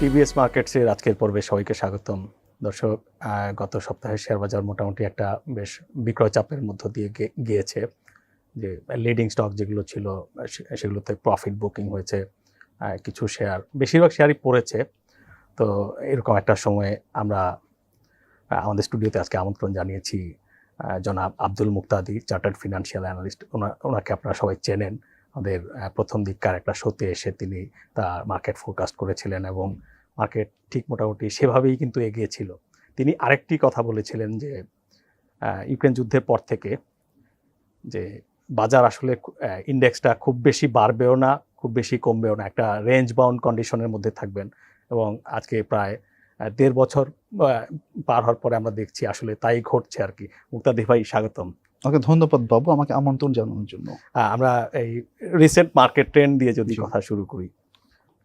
TBS মার্কেটসের আজকের পর্বে সবাইকে স্বাগতম। দর্শক, গত সপ্তাহে শেয়ার বাজার মোটামুটি একটা বেশ বিক্রয় চাপের মধ্য দিয়ে গিয়েছে। যে লিডিং স্টক যেগুলো ছিল সেগুলোতে প্রফিট বুকিং হয়েছে, কিছু শেয়ার, বেশিরভাগ শেয়ারই পড়েছে। তো এরকম একটা সময়ে আমরা আমাদের স্টুডিওতে আজকে আমন্ত্রণ জানিয়েছি জনাব আব্দুল মুক্তাদি, চার্টার্ড ফিনান্সিয়াল অ্যানালিস্ট। ওনাকে আপনারা সবাই চেনেন। আমাদের প্রথম দিককার একটা শোতে এসে তিনি তার মার্কেট ফোরকাস্ট করেছিলেন এবং মার্কেট ঠিক মোটামুটি সেভাবেই কিন্তু এগিয়েছিল। তিনি আরেকটি কথা বলেছিলেন যে ইউক্রেন যুদ্ধের পর থেকে যে বাজার আসলে ইন্ডেক্সটা খুব বেশি বাড়বেও না, খুব বেশি কমবেও না, একটা রেঞ্জ বাউন্ড কন্ডিশনের মধ্যে থাকবেন। এবং আজকে প্রায় 1.5 বছর পার হওয়ার পরে আমরা দেখছি আসলে তাই ঘটছে আর কি। মুক্তাদি ভাই, স্বাগতম। ওকে, ধন্যবাদ বাবু আমাকে আমন্ত্রণ জানানোর জন্য। আমরা এই রিসেন্ট মার্কেট ট্রেন্ড দিয়ে যদি কথা শুরু করি,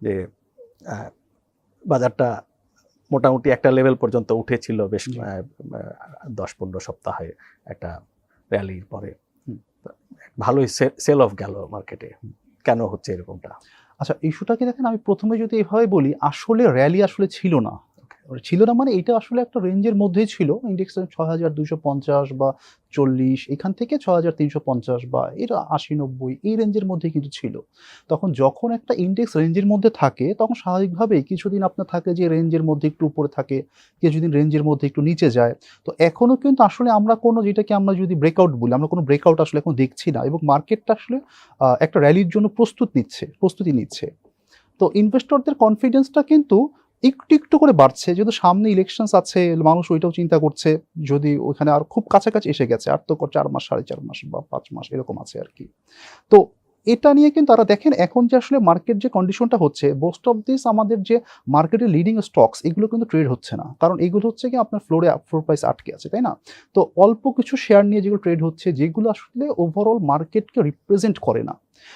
যে বাজারটা মোটামুটি একটা লেভেল পর্যন্ত উঠেছিল বেশ 10-15 সপ্তাহে একটা র্যালির পরে, ভালোই সেল অফ গেল মার্কেটে। কেন হচ্ছে এরকমটা? আচ্ছা, ইস্যুটাকে দেখেন, আমি প্রথমে যদি এভাবে বলি, আসলে র্যালি আসলে ছিল না। মানে এটা আসলে একটা রেঞ্জের মধ্যেই ছিল। ইন্ডেক্স 6250 বা 40, এখান থেকে 6350 বা এর 80-90 এই রেঞ্জের মধ্যে কিন্তু ছিল। তখন যখন একটা ইন্ডেক্স রেঞ্জের মধ্যে থাকে তখন স্বাভাবিকভাবেই কিছুদিন আপনার থাকে যে রেঞ্জের মধ্যে একটু উপরে থাকে, কিছুদিন রেঞ্জের মধ্যে একটু নিচে যায়। তো এখনও কিন্তু আসলে আমরা কোনো, যেটাকে আমরা যদি ব্রেকআউট বলি, আমরা কোনো ব্রেকআউট আসলে এখন দেখছি না এবং মার্কেটটা আসলে একটা র্যালির জন্য প্রস্তুতি নিচ্ছে। তো ইনভেস্টরদের কনফিডেন্সটা কিন্তু একটু একটু করে বাড়ছে, যেহেতু সামনে ইলেকশনস আছে, মানুষ ওইটাও চিন্তা করছে। যদি ওখানে আর খুব কাছাকাছি এসে গেছে, আর তো 4 মাস, 4.5 মাস বা 5 মাস এরকম আছে আর কি। তো এটা নিয়ে কিন্তু তারা দেখেন এখন যে আসলে মার্কেট যে কন্ডিশনটা হচ্ছে, মোস্ট অফ দিস আমাদের যে মার্কেটের লিডিং স্টকস এগুলো কিন্তু ট্রেড হচ্ছে না, কারণ এগুলো হচ্ছে কি আপনার ফ্লোর প্রাইস আটকে আছে, তাই না? তো অল্প কিছু শেয়ার নিয়ে যেগুলো ট্রেড হচ্ছে, যেগুলো আসলে ওভারঅল মার্কেটকে রিপ্রেজেন্ট করে না।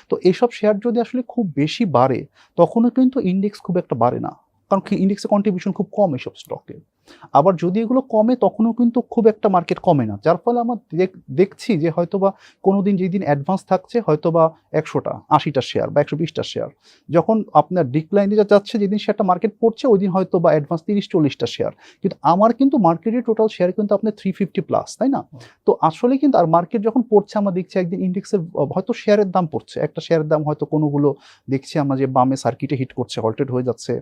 তো এইসব শেয়ার যদি আসলে খুব বেশি বাড়ে তখনও কিন্তু ইন্ডেক্স খুব একটা বাড়ে না, কারণ ইন্ডেক্সের কন্ট্রিবিউশন খুব কম এইসব স্টকে। আবার যদি এগুলো কমে তখনও কিন্তু খুব একটা মার্কেট কমে না, যার ফলে আমরা দেখছি যে হয়তোবা কোনো দিন যেদিন অ্যাডভান্স থাকছে হয়তোবা 100টা 80টা শেয়ার বা 120টা শেয়ার, যখন আপনার ডিক্লাইন দিয়ে যাচ্ছে, যেদিন শেয়ারটা মার্কেট পড়ছে ওই দিন হয়তো বা অ্যাডভান্স 30-40টা শেয়ার। কিন্তু আমার কিন্তু মার্কেটের টোটাল শেয়ার কিন্তু আপনার 350+, তাই না? তো আসলে কিন্তু আর মার্কেট যখন পড়ছে আমরা দেখছি একদিন ইন্ডেক্সের হয়তো শেয়ারের দাম পড়ছে, একটা শেয়ারের দাম হয়তো কোনোগুলো দেখছি আমরা যে বামে সার্কিটে হিট করছে, হল্টেড হয়ে যাচ্ছে,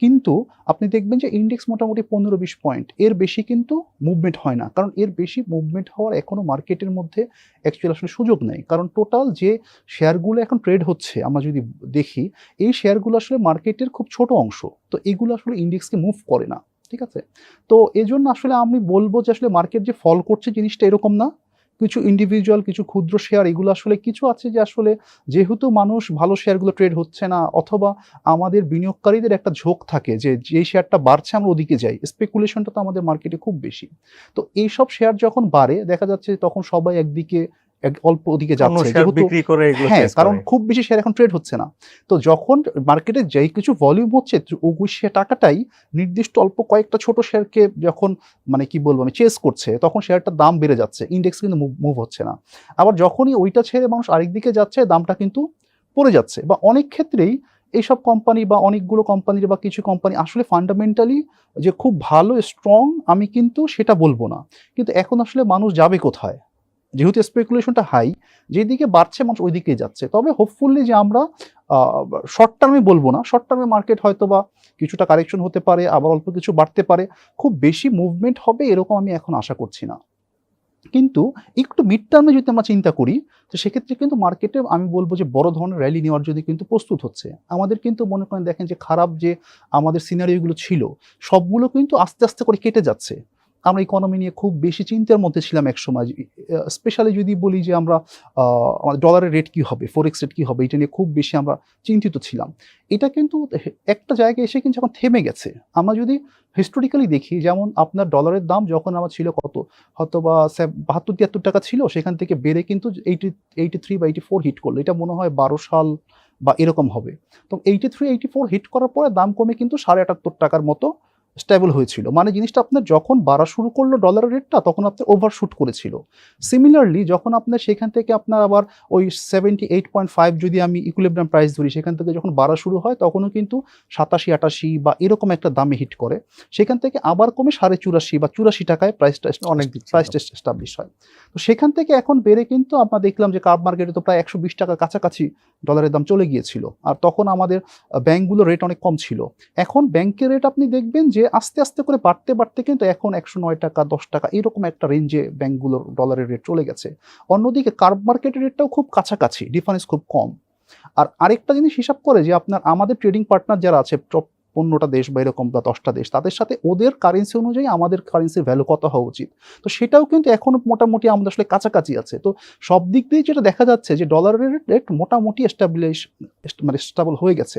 কিন্তু আপনি দেখবেন যে ইন্ডেক্স মোটামুটি 15-20 পয়েন্ট, এর বেশি কিন্তু মুভমেন্ট হয় না, কারণ এর বেশি মুভমেন্ট হওয়ার এখনো মার্কেটের মধ্যে অ্যাকচুয়ালি আসলে সুযোগ নেই। কারণ টোটাল যে শেয়ারগুলো এখন ট্রেড হচ্ছে আমরা যদি দেখি, এই শেয়ারগুলো আসলে মার্কেটের খুব ছোট অংশ, তো এগুলো আসলে ইন্ডেক্সকে মুভ করে না, ঠিক আছে? তো এজন্য আসলে আমি বলবো যে আসলে মার্কেট যে ফল করছে জিনিসটা এরকম না। কিছু ইন্ডিভিজুয়াল, কিছু ক্ষুদ্র শেয়ার, এগুলো আসলে কিছু আছে যে আসলে যেহেতু মানুষ ভালো শেয়ারগুলো ট্রেড হচ্ছে না, অথবা আমাদের বিনিয়োগকারীদের একটা ঝোঁক থাকে যে যেই শেয়ারটা বাড়ছে আমরা ওদিকে যাই, স্পেকুলেশনটা তো আমাদের মার্কেটে খুব বেশি। তো এইসব শেয়ার যখন বাড়ে দেখা যাচ্ছে তখন সবাই একদিকে অল্প ওদিকে যাচ্ছে, যেহেতু হ্যাঁ, কারণ খুব বেশি শেয়ার এখন ট্রেড হচ্ছে না। তো যখন মার্কেটে যেই কিছু ভলিউম হচ্ছে ওই সে টাকাটাই নির্দিষ্ট অল্প কয়েকটা ছোট শেয়ারকে যখন মানে কি বলবো আমি চেস করছে, তখন শেয়ারটার দাম বেড়ে যাচ্ছে, ইন্ডেক্স কিন্তু মুভ হচ্ছে না। আবার যখনই ওইটা ছেড়ে মানুষ আরেক দিকে যাচ্ছে দামটা কিন্তু পড়ে যাচ্ছে। বা অনেক ক্ষেত্রেই এইসব কোম্পানি বা অনেকগুলো কোম্পানির বা কিছু কোম্পানি আসলে ফান্ডামেন্টালি যে খুব ভালো স্ট্রং আমি কিন্তু সেটা বলবো না, কিন্তু এখন আসলে মানুষ যাবে কোথায়, যেহেতু স্পেকুলেশনটা হাই, যেদিকে বাড়ছে মানুষ ওই দিকেই যাচ্ছে। তবে হোপফুলি যে আমরা শর্ট টার্মে বলবো না, শর্ট টার্মে মার্কেট হয়তো বা কিছুটা কারেকশন হতে পারে, আবার অল্প কিছু বাড়তে পারে, খুব বেশি মুভমেন্ট হবে এরকম আমি এখন আশা করছি না। কিন্তু একটু মিড টার্মে যদি আমরা চিন্তা করি, তো সেক্ষেত্রে কিন্তু মার্কেটে আমি বলবো যে বড় ধরনের র্যালি নেওয়ার জন্য কিন্তু প্রস্তুত হচ্ছে। আমাদের কিন্তু মনে করেন দেখেন যে খারাপ যে আমাদের সিনারিওগুলো ছিল সবগুলো কিন্তু আস্তে আস্তে করে কেটে যাচ্ছে। আমরা ইকোনমি নিয়ে খুব বেশি চিন্তার মধ্যে ছিলাম একসময়, স্পেশালি যদি বলি যে আমরা আমাদের ডলারের রেট কী হবে, ফরেক্স রেট কী হবে, এটা নিয়ে খুব বেশি আমরা চিন্তিত ছিলাম। এটা কিন্তু একটা জায়গায় এসে কিন্তু এখন থেমে গেছে। আমরা যদি হিস্টোরিক্যালি দেখি, যেমন আপনার ডলারের দাম যখন আমার ছিল কত, হয়তো বা 72-73 টাকা ছিল, সেখান থেকে বেড়ে কিন্তু 83 বা 84 হিট করলো, এটা মনে হয় 12 সাল বা এরকম হবে। তো 83-84 হিট করার পরে দাম কমে কিন্তু 78.5 টাকার মতো স্টেবল হয়েছিল, মানে জিনিসটা আপনার যখন বাড়া শুরু করলো ডলারের রেটটা তখন আপনার ওভারশুট করেছিল। সিমিলারলি যখন আপনার সেখান থেকে আপনার আবার ওই 78.5 যদি আমি ইকুইলিব্রিয়াম প্রাইস ধরি, সেখান থেকে যখন বাড়া শুরু হয় তখনও কিন্তু 87-88 বা এরকম একটা দামে হিট করে, সেখান থেকে আবার কমে 84.5 বা 84 টাকায় প্রাইসটা এস্টাবলিশ হয়। তো সেখান থেকে এখন বেড়ে কিন্তু আমরা দেখলাম যে কার্ভ মার্কেটে তো প্রায় 120 টাকার কাছাকাছি ডলারের দাম চলে গিয়েছিল, আর তখন আমাদের ব্যাংকগুলোর রেট অনেক কম ছিল। এখন ব্যাংকের রেট আপনি দেখবেন যে আস্তে আস্তে করে বাড়তে বাড়তে কিন্তু এখন 109 টাকা 10 টাকা এরকম একটা রেঞ্জে ব্যাংকগুলোর ডলারের রেট চলে গেছে। অন্যদিকে কার্ভ মার্কেটের রেটটাও খুব কাছাকাছি, ডিফারেন্স খুব কম। আর আরেকটা জিনিস হিসাব করে যে আপনার আমাদের ট্রেডিং পার্টনার যারা আছে 15টা দেশ বা এরকম বা 10টা দেশ, তাদের সাথে ওদের কারেন্সি অনুযায়ী আমাদের কারেন্সির ভ্যালু কত হওয়া উচিত, তো সেটাও কিন্তু এখনো মোটামুটি আমাদের আসলে কাছাকাছি আছে। তো সব দিক দিয়ে যেটা দেখা যাচ্ছে যে ডলারের রেট মোটামুটি স্টেবল হয়ে গেছে।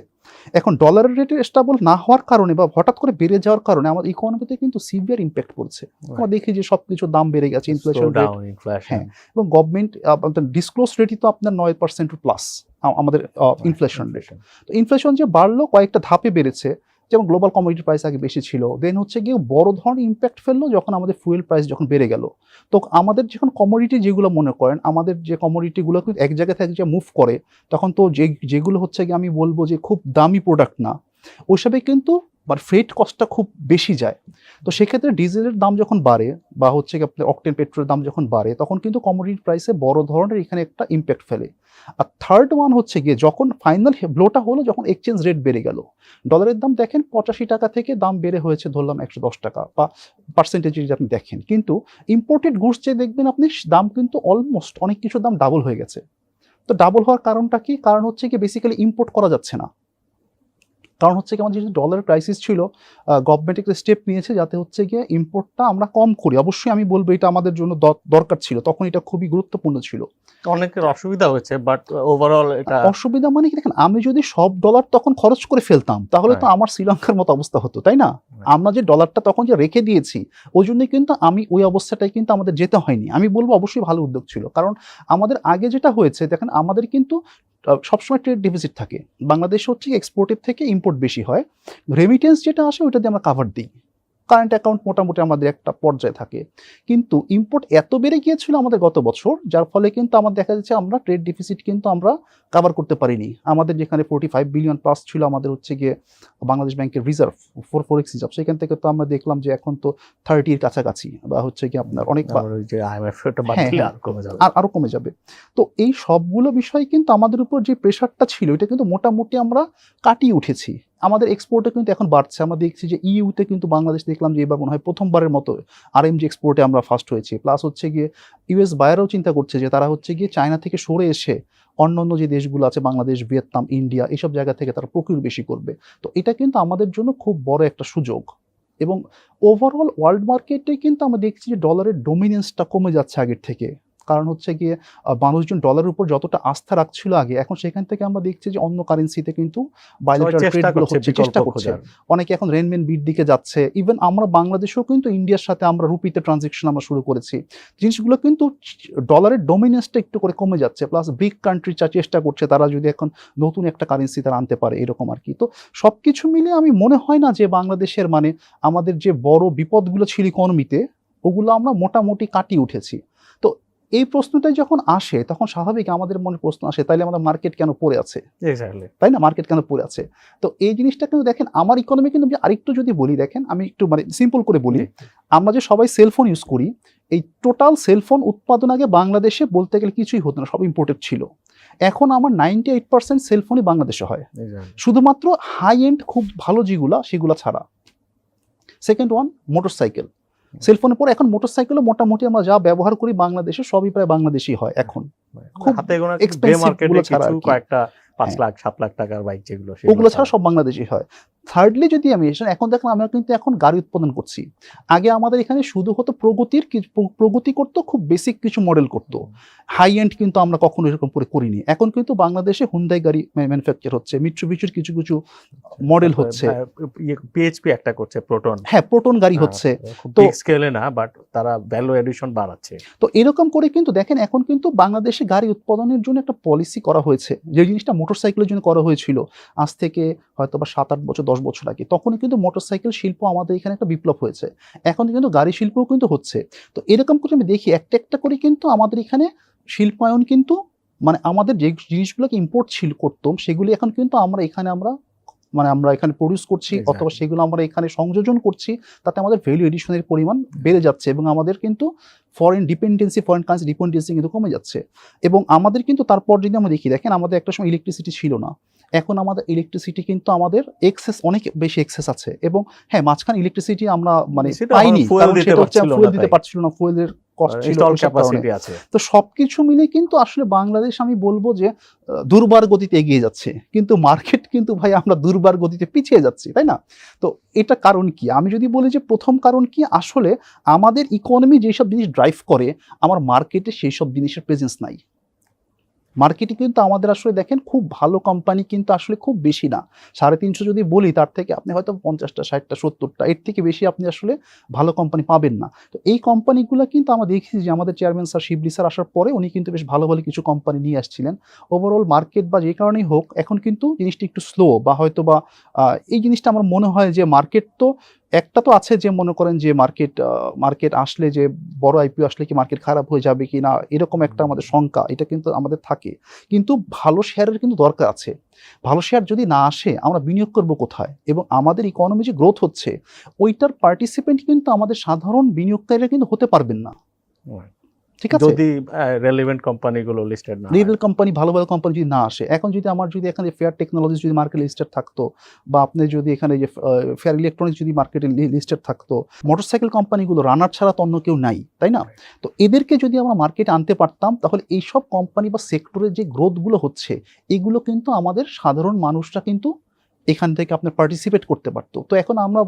এখন ডলারের রেটে স্টেবল না হওয়ার কারণে বা হঠাৎ করে বেড়ে যাওয়ার কারণে আমাদের ইকোনমিতে কিন্তু সিভিয়ার ইম্প্যাক্ট পড়ছে। আমরা দেখি যে সবকিছুর দাম বেড়ে গেছে, ইনফ্লেশন রেট, হ্যাঁ, এবং গভর্নমেন্ট ডিসক্লোজ রেটই তো আপনার 9% প্লাস আমাদের ইনফ্লেশন রেট। তো ইনফ্লেশন যে বাড়লো কয়েকটা ধাপে বেড়েছে, যেমন গ্লোবাল কমোডিটি প্রাইস আগে বেশি ছিল, দেন হচ্ছে গিয়ে বড় ধরনের ইম্প্যাক্ট ফেললো যখন আমাদের ফুয়েল প্রাইস যখন বেড়ে গেল। তো আমাদের যখন কমোডিটি যেগুলো মনে করেন, আমাদের যে কমোডিটিগুলো কিন্তু এক জায়গা থেকে যে মুভ করে, তখন তো যেগুলো হচ্ছে গিয়ে আমি বলবো যে খুব দামি প্রোডাক্ট না, ওইসবে কিন্তু ফ্রেট কস্টটা খুব বেশি যায়। তো সেক্ষেত্রে ডিজেলের দাম যখন বাড়ে বা হচ্ছে কি আপনার অকটেন পেট্রোলের দাম যখন বাড়ে, তখন কিন্তু কমোডিটি প্রাইসে বড় ধরনের এখানে একটা ইম্প্যাক্ট ফেলে। আর থার্ড ওয়ান হচ্ছে গিয়ে যখন ফাইনাল ব্লোটা হলো, যখন এক্সচেঞ্জ রেট বেড়ে গেল, ডলারের দাম দেখেন 85 টাকা থেকে দাম বেড়ে হয়েছে ধরলাম 110 টাকা বা পার্সেন্টেজ যদি আপনি দেখেন, কিন্তু ইম্পোর্টেড গুডস যে দেখবেন আপনি দাম কিন্তু অলমোস্ট অনেক কিছুর দাম ডাবল হয়ে গেছে। তো ডাবল হওয়ার কারণটা কি? কারণ হচ্ছে কি বেসিক্যালি ইম্পোর্ট করা যাচ্ছে না। কারণ হচ্ছে কি আমাদের যেহেতু ডলারের ক্রাইসিস ছিল, গভর্নমেন্ট একটা স্টেপ নিয়েছে যাতে হচ্ছে গিয়ে ইম্পোর্টটা আমরা কম করি। অবশ্যই আমি বলবো এটা আমাদের জন্য দরকার ছিল, তখন এটা খুবই গুরুত্বপূর্ণ ছিল। অনেকের অসুবিধা হয়েছে, বাট ওভারঅল এটা অসুবিধা মানে কি দেখেন, আমি যদি সব ডলার তখন খরচ করে ফেলতাম তাহলে তো আমার শ্রীলঙ্কার মতো অবস্থা হতো, তাই না? আমরা যে ডলারটা তখন যে রেখে দিয়েছি, ওই জন্যই কিন্তু আমি ওই অবস্থাটাই কিন্তু আমাদের যেতে হয়নি। আমি বলবো অবশ্যই ভালো উদ্যোগ ছিল, কারণ আমাদের আগে যেটা হয়েছে দেখেন, আমাদের কিন্তু সবসময় ট্রেড ডেফিসিট থাকে। বাংলাদেশ হচ্ছে এক্সপোর্টের থেকে ইম্পোর্ট বেশি হয়, রেমিটেন্স যেটা আসে ওইটা দিয়ে আমরা কাভার দিই, কারেন্ট অ্যাকাউন্ট মোটামুটি আমাদের একটা পর্যায়ে থাকে। কিন্তু ইম্পোর্ট এত বেড়ে গিয়েছিল আমাদের গত বছর, যার ফলে কিন্তু আমার দেখা যাচ্ছে আমরা ট্রেড ডেফিসিট কিন্তু আমরা কাভার করতে পারিনি। আমাদের যেখানে 45 বিলিয়ন প্লাস ছিল আমাদের হচ্ছে গিয়ে বাংলাদেশ ব্যাংকের রিজার্ভ, ফরেক্স রিজার্ভ, সেখান থেকে তো আমরা দেখলাম যে এখন তো 30-এর কাছাকাছি, বা হচ্ছে কি আপনার অনেক আরো কমে যাবে। তো এই সবগুলো বিষয় কিন্তু আমাদের উপর যে প্রেশারটা ছিল, এটা কিন্তু মোটামুটি আমরা কাটিয়ে উঠেছি। আমাদের এক্সপোর্টে কিন্তু এখন বাড়ছে, আমরা দেখছি যে ইউতে কিন্তু বাংলাদেশ দেখলাম যে এবার মনে হয় প্রথমবারের মতো আরএমজি এক্সপোর্টে আমরা ফার্স্ট হয়েছি। প্লাস হচ্ছে গিয়ে ইউএস বায়ারও চিন্তা করছে যে তারা হচ্ছে গিয়ে চায়না থেকে সরে এসে অন্যান্য যে দেশগুলো আছে, বাংলাদেশ, ভিয়েতনাম, ইন্ডিয়া, এইসব জায়গা থেকে তারা প্রকিউর বেশি করবে। তো এটা কিন্তু আমাদের জন্য খুব বড় একটা সুযোগ। এবং ওভারঅল ওয়ার্ল্ড মার্কেটে কিন্তু আমরা দেখছি যে ডলারের ডোমিনেন্সটা কমে যাচ্ছে আগের থেকে। কারণ হচ্ছে গিয়ে মানুষজন ডলারের উপর যতটা আস্থা রাখছিল আগে, এখন সেখান থেকে আমরা দেখছি যে অন্য কারেন্সিতে কিন্তু বাইলেটারাল ট্রেডগুলো হচ্ছে, চেষ্টা করছে। অনেকে এখন রেনমিনবির দিকে যাচ্ছে। ইভেন আমরা বাংলাদেশেও কিন্তু ইন্ডিয়ার সাথে আমরা রুপিতে ট্রানজেকশন আমরা শুরু করেছি। জিনিসগুলো কিন্তু ডলারের ডোমিনেন্সটা একটু করে কমে যাচ্ছে। প্লাস ব্রিক কান্ট্রি চেষ্টা করছে তারা যদি এখন নতুন একটা কারেন্সি তারা আনতে পারে, এরকম আর কি। তো সবকিছু মিলে আমি মনে হয় না যে বাংলাদেশের মানে আমাদের যে বড় বিপদগুলো ছিল ইকোনমিতে, ওগুলো আমরা মোটামুটি কাটিয়ে উঠেছি। তো এই প্রশ্নটাই যখন আসে তখন স্বাভাবিক আমাদের মনে প্রশ্ন আসে, তাইলে আমাদের মার্কেট কেন পড়ে আছে, তাই না? মার্কেট কেন পড়ে আছে? তো এই জিনিসটা কিন্তু দেখেন আমার ইকোনমি কিন্তু আরেকটু যদি বলি, দেখেন আমি একটু মানে সিম্পল করে বলি, আমরা যে সবাই সেলফোন ইউজ করি, এই টোটাল সেলফোন উৎপাদন আগে বাংলাদেশে বলতে গেলে কিছুই হতো না, সব ইম্পোর্টেড ছিল। এখন আমার 98% সেলফোনই বাংলাদেশে হয়, শুধুমাত্র হাই এন্ড খুব ভালো যেগুলা সেগুলা ছাড়া। সেকেন্ড ওয়ান মোটরসাইকেল, সেলফোনের পর এখন মোটরসাইকেলও মোটামুটি আমরা যা ব্যবহার করি বাংলাদেশে সবই প্রায় বাংলাদেশি হয় এখন, খুব এক্সপেন্সিভ গুলো ছাড়া কয়েকটা 5 লাখ 7 লাখ টাকার বাইক যেগুলো ওগুলো ছাড়া সব বাংলাদেশি হয়। থার্ডলি যদি আমি এখন দেখলাম, আমরা কিন্তু এখন গাড়ি উৎপাদন করছি। আগে আমাদের এখানে শুধু হতো প্রগতি করতো, খুব বেসিক কিছু মডেল করতো, হাই এন্ড কিন্তু আমরা কখনো এরকম করে করিনি। এখন কিন্তু বাংলাদেশে হুন্ডাই গাড়ি ম্যানুফ্যাকচার হচ্ছে, মিৎসুবিশির কিছু কিছু মডেল হচ্ছে, পিএইচপি একটা করছে, প্রোটন, হ্যাঁ প্রোটন গাড়ি হচ্ছে, তো স্কেলে না বাট তারা ভ্যালু এডিশন বাড়াচ্ছে। তো এরকম করে কিন্তু দেখেন এখন কিন্তু বাংলাদেশে গাড়ি উৎপাদনের জন্য একটা পলিসি করা হয়েছে, যে জিনিসটা মোটরসাইকেলের জন্য করা হয়েছিল আজ থেকে হয়তো বা 7-8 বছর 10 বছর আগে, তখনই কিন্তু মোটরসাইকেল শিল্প আমাদের এখানে একটা বিপ্লব হয়েছে। এখন কিন্তু গাড়ি শিল্পও কিন্তু হচ্ছে। তো এরকম করে আমি দেখি একটা একটা করে কিন্তু আমাদের এখানে শিল্পায়ন কিন্তু মানে আমাদের যে জিনিসগুলোকে ইম্পোর্ট করতাম সেগুলি এখন কিন্তু আমরা এখানে প্রডিউস করছি, অথবা Exactly. সেগুলো আমরা এখানে সংযোজন করছি, তাতে আমাদের ভ্যালু এডিশনের পরিমাণ বেড়ে যাচ্ছে এবং আমাদের কিন্তু ফরেন কারেন্সি ডিপেন্ডেন্সি কিন্তু কমে যাচ্ছে। এবং আমাদের কিন্তু তারপর যদি আমরা দেখেন আমাদের একটা সময় ইলেকট্রিসিটি ছিল না, এখন আমাদের ইলেকট্রিসিটি কিন্তু আমাদের অনেক বেশি এক্সেস আছে। এবং হ্যাঁ, মাঝখানে ইলেকট্রিসিটি আমরা মানে সেটা পাইনি, fuel কারণ দিতে সেটা হচ্ছে পারছিল ফুয়েল না দিতে তাই। পারছিল না, ফুয়েলের কস্ট ছিল ইনস্টল ওইসব কারণে। ক্যাপাসিটি আছে। তো সবকিছু মিলে কিন্তু আসলে বাংলাদেশ আমি বলবো যে দুর্বার গতিতে এগিয়ে যাচ্ছে, কিন্তু মার্কেট কিন্তু ভাই আমরা দুর্বার গতিতে পিছিয়ে যাচ্ছি, তাই না? তো এটা কারণ কি? আমি যদি বলি যে প্রথম কারণ কি, আসলে আমাদের ইকোনমি যেসব জিনিস ড্রাইভ করে আমার মার্কেটে সেই সব জিনিসের প্রেজেন্স নাই। মার্কেটে কিন্তু আমাদের আসলে দেখেন খুব ভালো কোম্পানি কিন্তু আসলে খুব বেশি না। 350 যদি বলি, তার থেকে আপনি হয়তো 50টা, 60টা, 70টা, এর থেকে বেশি আপনি আসলে ভালো কোম্পানি পাবেন না। তো এই কোম্পানিগুলো কিন্তু আমরা দেখেছি যে আমাদের চেয়ারম্যান স্যার শিবলি স্যার আসার পরে উনি কিন্তু বেশ ভালো ভালো কিছু কোম্পানি নিয়ে আসছিলেন। ওভারঅল মার্কেট বা যে কারণেই হোক এখন কিন্তু জিনিসটা একটু স্লো, বা হয়তো বা এই জিনিসটা আমার মনে হয় যে মার্কেট তো একটা তো আছে যে মনে করেন যে মার্কেট আসলে যে বড় আইপিও আসলে কি মার্কেট খারাপ হয়ে যাবে কি না, এরকম একটা আমাদের শঙ্কা এটা কিন্তু আমাদের থাকে। কিন্তু ভালো শেয়ারের কিন্তু দরকার আছে। ভালো শেয়ার যদি না আসে আমরা বিনিয়োগ করব কোথায়? এবং আমাদের ইকোনমি যে গ্রোথ হচ্ছে ওইটার পার্টিসিপেন্ট কিন্তু আমাদের সাধারণ বিনিয়োগকারীরা কিন্তু হতে পারবেন না। ঠিক আছে, যদি রেলেভেন্ট কোম্পানিগুলো লিস্টেড না হয়। রিয়েল কোম্পানি, ভালো ভালো কোম্পানি যদি না আসে, এখন যদি এখানে ফেয়ার টেকনোলজি যদি মার্কেট লিস্টেড থাকতো, বা আপনি যদি এখানে যে ফেয়ার ইলেকট্রনিক্স যদি মার্কেটে লিস্টেড থাকতো, মোটরসাইকেল কোম্পানিগুলো রানার ছাড়া তো অন্য কেউ নাই, তাই না? তো এদেরকে যদি আমরা মার্কেটে আনতে পারতাম, তাহলে এইসব কোম্পানি বা সেক্টরের যে গ্রোথগুলো হচ্ছে এগুলো কিন্তু আমাদের সাধারণ মানুষরা কিন্তু এখান থেকে আপনার পার্টিসিপেট করতে পারতো। তো এখন আমরা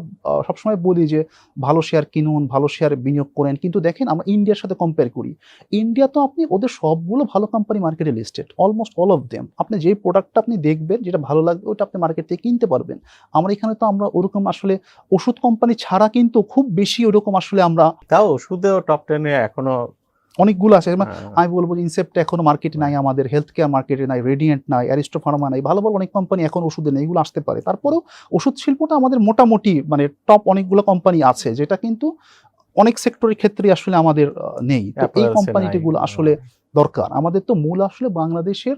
সবসময় বলি যে ভালো শেয়ার কিনুন, ভালো শেয়ারে বিনিয়োগ করেন, কিন্তু দেখেন আমরা ইন্ডিয়ার সাথে কম্পেয়ার করি, ইন্ডিয়া তো আপনি ওদের সবগুলো ভালো কোম্পানি মার্কেটে listed, almost all of them. আপনি যেই প্রোডাক্টটা আপনি দেখবেন যেটা ভালো লাগবে ওটা আপনি মার্কেট থেকে কিনতে পারবেন। আমরা এখানে তো আমরা ওরকম আসলে ওষুধ কোম্পানি ছাড়া কিন্তু খুব বেশি ওরকম আসলে আমরা তাও ওষুধেও টপ 10 এ এখনো অনেকগুলো আছে। হ্যাঁ, আমি বলবো যে ইনসেপ্ট এখনো মার্কেটে নাই, আমাদের হেলথ কেয়ার মার্কেটে নাই, রেডিয়েন্ট নাই, অ্যারিস্টো ফার্মা নাই, ভালো ভালো অনেক কোম্পানি এখন ওষুধে নেই, এগুলো আসতে পারে। তারপরেও ওষুধ শিল্পটা আমাদের মোটামুটি মানে টপ অনেকগুলো কোম্পানি আছে, যেটা কিন্তু অনেক সেক্টরের ক্ষেত্রে আসলে আমাদের নেই। তো এই অ্যাপারেলসে নাই। কোম্পানিগুলো আসলে দরকার। আমাদের তো মূল আসলে বাংলাদেশের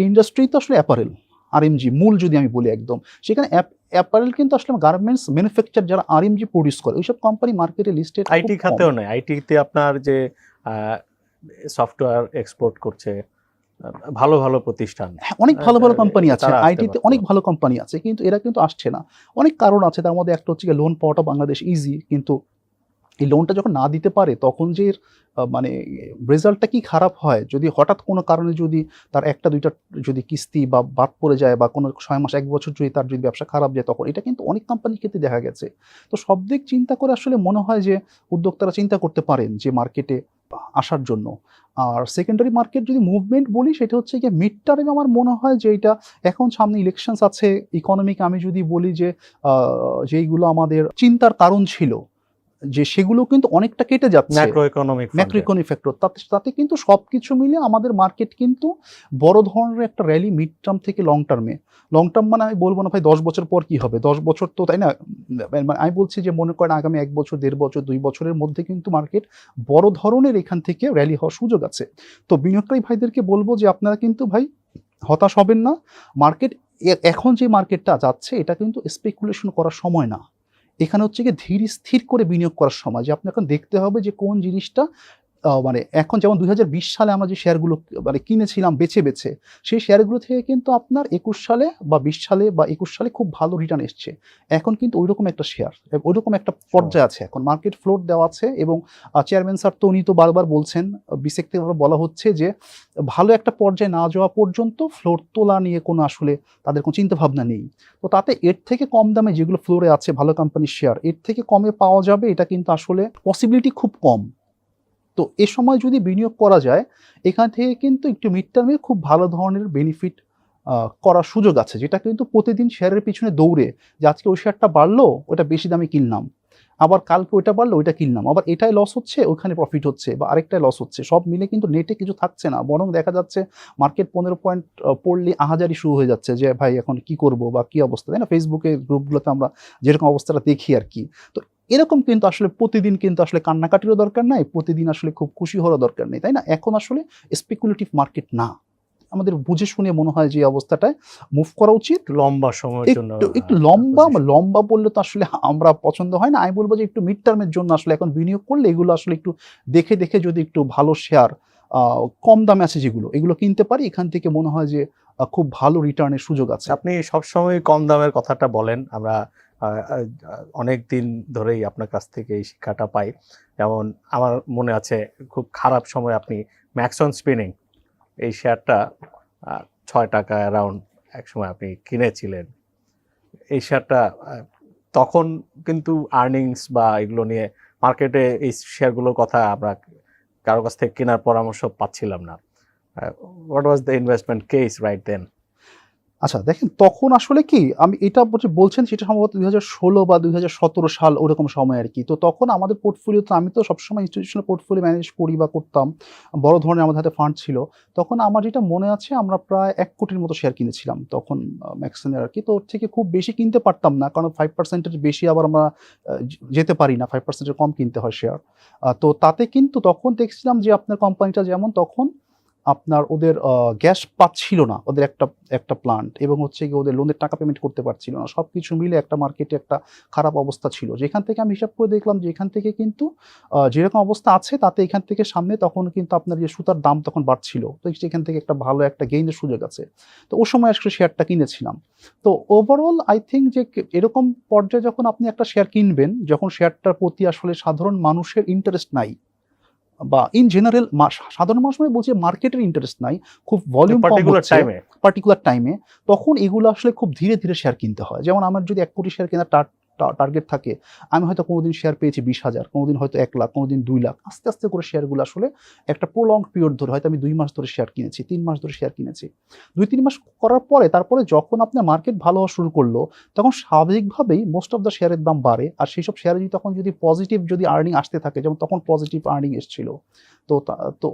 ইন্ডাস্ট্রি তো আসলে অ্যাপারেল, আরএমজি মূল যদি আমি বলি একদম, সেখানে অ্যাপারেল কিন্তু আসলে গার্মেন্টস ম্যানুফ্যাকচার যারা আরএমজি প্রডিউস করে ওইসব কোম্পানি মার্কেটে লিস্টেড। আইটি খাতেও নাই। আইটিতে আপনার যে সফটওয়্যার এক্সপোর্ট করছে ভালো ভালো প্রতিষ্ঠান, হ্যাঁ, অনেক ভালো ভালো কোম্পানি আছে, তারা আসতে আইটিতে পারতো। অনেক ভালো কোম্পানি আছে, কিন্তু এরা কিন্তু আসছে না। অনেক কারণ আছে, তার মধ্যে একটা হচ্ছে লোন পাওয়াটা বাংলাদেশ ইজি, কিন্তু এই লোনটা যখন না দিতে পারে তখন যে মানে রেজাল্টটা কি খারাপ হয়, যদি হঠাৎ কোনো কারণে যদি তার একটা দুইটা যদি কিস্তি বা বাদ পড়ে যায়, বা কোনো 6 মাস 1 বছর যদি তার যদি ব্যবসা খারাপ যায়, তখন এটা কিন্তু অনেক কোম্পানির ক্ষেত্রে দেখা গেছে। তো সব দিক চিন্তা করে আসলে মনে হয় যে উদ্যোক্তারা চিন্তা করতে পারেন যে মার্কেটে আসার জন্য। আর সেকেন্ডারি মার্কেট যদি মুভমেন্ট বলি, সেটা হচ্ছে গিয়ে মিড টার্মে আমার মনে হয় যে এটা এখন সামনে ইলেকশনস আছে, ইকোনমিক আমি যদি বলি যে যেইগুলো আমাদের চিন্তার কারণ ছিল যে সেগুলো কিন্তু অনেকটা কেটে যাচ্ছে। ম্যাক্রো ইকোনমিক ফ্যাক্টর, তাতে কিন্তু সবকিছু মিলে আমাদের মার্কেট কিন্তু বড় ধরনের একটা র্যালি মিড টার্ম থেকে লং টার্ম মানে আমি বলবো না ভাই 10 বছর পর কি হবে, 10 বছর তো তাই না, মানে আমি বলছি যে মনে করেন আগামী 1 বছর, 1.5 বছর, 2 বছরের মধ্যে কিন্তু মার্কেট বড় ধরনের এখান থেকে র্যালি হওয়ার সুযোগ আছে। তো বিনিয়োগকারী ভাইদেরকে বলবো যে আপনারা কিন্তু ভাই হতাশ হবেন না। মার্কেট এখন যে মার্কেটটা যাচ্ছে এটা কিন্তু স্পেকুলেশন করার সময় না, এখানে হচ্ছে গিয়ে ধীর স্থির করে বিনিয়োগ করার সময়। যে আপনি এখন দেখতে হবে যে কোন জিনিসটা মানে এখন যেমন 2020 সালে আমরা যে শেয়ারগুলো মানে কিনেছিলাম বেছে সেই শেয়ারগুলো থেকে কিন্তু আপনার 21 সালে বা 20 সালে বা 21 সালে খুব ভালো রিটার্ন এসছে। এখন কিন্তু ওইরকম একটা শেয়ার, ওইরকম একটা পর্যায়ে আছে, এখন মার্কেট ফ্লোট দেওয়া আছে। এবং চেয়ারম্যান স্যার তো উনি তো বারবার বলছেন, বিসেক থেকে বলা হচ্ছে যে ভালো একটা পর্যায়ে না যাওয়া পর্যন্ত ফ্লোট তোলা নিয়ে কোনো আসলে তাদের কোনো চিন্তাভাবনা নেই। তো তাতে এর থেকে কম দামে যেগুলো ফ্লোরে আছে ভালো কোম্পানির শেয়ার, এর থেকে কমে পাওয়া যাবে এটা কিন্তু আসলে পসিবিলিটি খুব কম। তো এ সময় যদি বিনিয়োগ করা যায়, এখান থেকে কিন্তু একটু মিড টার্মে খুব ভালো ধরনের বেনিফিট করার সুযোগ আছে, যেটা কিন্তু প্রতিদিন শেয়ারের পিছনে দৌড়ে যে আজকে ওই শেয়ারটা বাড়লো ওটা বেশি দামে কিনলাম, আবার কালকে ওইটা বাড়লো ওইটা কিনলাম, আবার এটাই লস হচ্ছে ওইখানে প্রফিট হচ্ছে, বা আরেকটাই লস হচ্ছে, সব মিলে কিন্তু নেটে কিছু থাকছে না, বরং দেখা যাচ্ছে মার্কেট 15 পয়েন্ট পড়লে আহাজারি শুরু হয়ে যাচ্ছে যে ভাই এখন কি করব বা কি অবস্থা, তাই না? ফেসবুকের গ্রুপগুলোতে আমরা যেরকম অবস্থাটা দেখি আর কি। তো এরকম কিন্তু আসলে প্রতিদিন কিন্তু আসলে কান্নাকাটিরও দরকার নাই, প্রতিদিন আসলে খুব খুশি হওয়ার দরকার নেই, তাই না? এখন আসলে স্পেকুলেটিভ মার্কেট না, আমাদের বুঝে শুনে মনে হয় যে অবস্থাটায় মুভ করা উচিত। লম্বা সময়ের জন্য একটু একটু লম্বা লম্বা বললে তো আসলে আমরা পছন্দ হয় না, আমি বলবো যে একটু মিড টার্মের জন্য আসলে এখন বিনিয়োগ করলে এগুলো আসলে একটু দেখে দেখে যদি একটু ভালো শেয়ার কম দামে আছে যেগুলো, এগুলো কিনতে পারি, এখান থেকে মনে হয় যে খুব ভালো রিটার্নের সুযোগ আছে। আপনি সবসময় কম দামের কথাটা বলেন, আমরা অনেক দিন ধরেই আপনার কাছ থেকে এই শিক্ষাটা পাই। যেমন আমার মনে আছে খুব খারাপ সময় আপনি ম্যাক্সন স্পিনিং এই শেয়ারটা 6 টাকা অ্যারাউন্ড এক সময় আপনি কিনেছিলেন। এই শেয়ারটা তখন কিন্তু আর্নিংস বা এগুলো নিয়ে মার্কেটে এই শেয়ারগুলোর কথা আমরা কারো কাছ থেকে কেনার পরামর্শ পাচ্ছিলাম না। What was the investment case right then? আচ্ছা দেখেন, তখন আসলে কি আমি এটা বলছেন সেটা সম্ভবত 2016 বা 2017 সাল ওরকম সময় আর কি। তো তখন আমাদের পোর্টফোলিওতে, আমি তো সবসময় ইনস্টিটিউশনাল পোর্টফোলিও ম্যানেজ করি বা করতাম, বড় ধরনের আমাদের হাতে ফান্ড ছিল। তখন আমার যেটা মনে আছে আমরা প্রায় 1 কোটির মতো শেয়ার কিনেছিলাম তখন ম্যাক্সনের আর কি। তো ওর থেকে খুব বেশি কিনতে পারতাম না, কারণ 5% এর বেশি আবার আমরা যেতে পারি না, 5% এর কম কিনতে হয় শেয়ার। তো তাতে কিন্তু তখন দেখছিলাম যে আপনার কোম্পানিটা যেমন তখন আপনার ওদের গ্যাস পাচ্ছিল না, ওদের একটা প্লান্ট, এবং হচ্ছে গিয়ে ওদের লোনের টাকা পেমেন্ট করতে পারছিল না। সবকিছু মিলে একটা মার্কেটে একটা খারাপ অবস্থা ছিল, যেখান থেকে আমি হিসাব করে দেখলাম যে এখান থেকে কিন্তু যেরকম অবস্থা আছে তাতে এখান থেকে সামনে তখন কিন্তু আপনার যে সুতার দাম তখন বাড়ছিল, তো সেখান থেকে একটা ভালো একটা গেইনের সুযোগ আছে। তো ওই সময় আসলে শেয়ারটা কিনেছিলাম। তো ওভারঅল আই থিঙ্ক যে এরকম পর্যায়ে যখন আপনি একটা শেয়ার কিনবেন, যখন শেয়ারটার প্রতি আসলে সাধারণ মানুষের ইন্টারেস্ট নাই, বা ইন জেনারেল সাধারণ মানুষ মানে বলছি মার্কেটের ইন্টারেস্ট নাই, খুব ভলিউম কম হচ্ছে পার্টিকুলার টাইমে, তখন এগুলো আসলে খুব ধীরে ধীরে শেয়ার কিনতে হয়। যেমন আমার যদি 1 কোটি শেয়ার কেনার টার্গেট থাকে, আমি হয়তো কোনোদিন শেয়ার পেয়েছি 20,000, কোনোদিন হয়তো 1 লাখ, কোনোদিন 2 লাখ, আস্তে আস্তে করে শেয়ারগুলো আসলে একটা প্রলং পিরিয়ড ধরে, হয়তো আমি 2 মাস ধরে শেয়ার কিনেছি, 3 মাস ধরে শেয়ার কিনেছি, 2-3 মাস করার পরে তারপরে যখন আপনার মার্কেট ভালো হওয়া শুরু করলো, তখন স্বাভাবিকভাবেই মোস্ট অফ দ্য শেয়ারের দাম বাড়ে। আর সেই সব শেয়ারে তখন যদি পজিটিভ যদি আর্নিং আসতে থাকে, যেমন তখন পজিটিভ আর্নিং এসেছিল, তো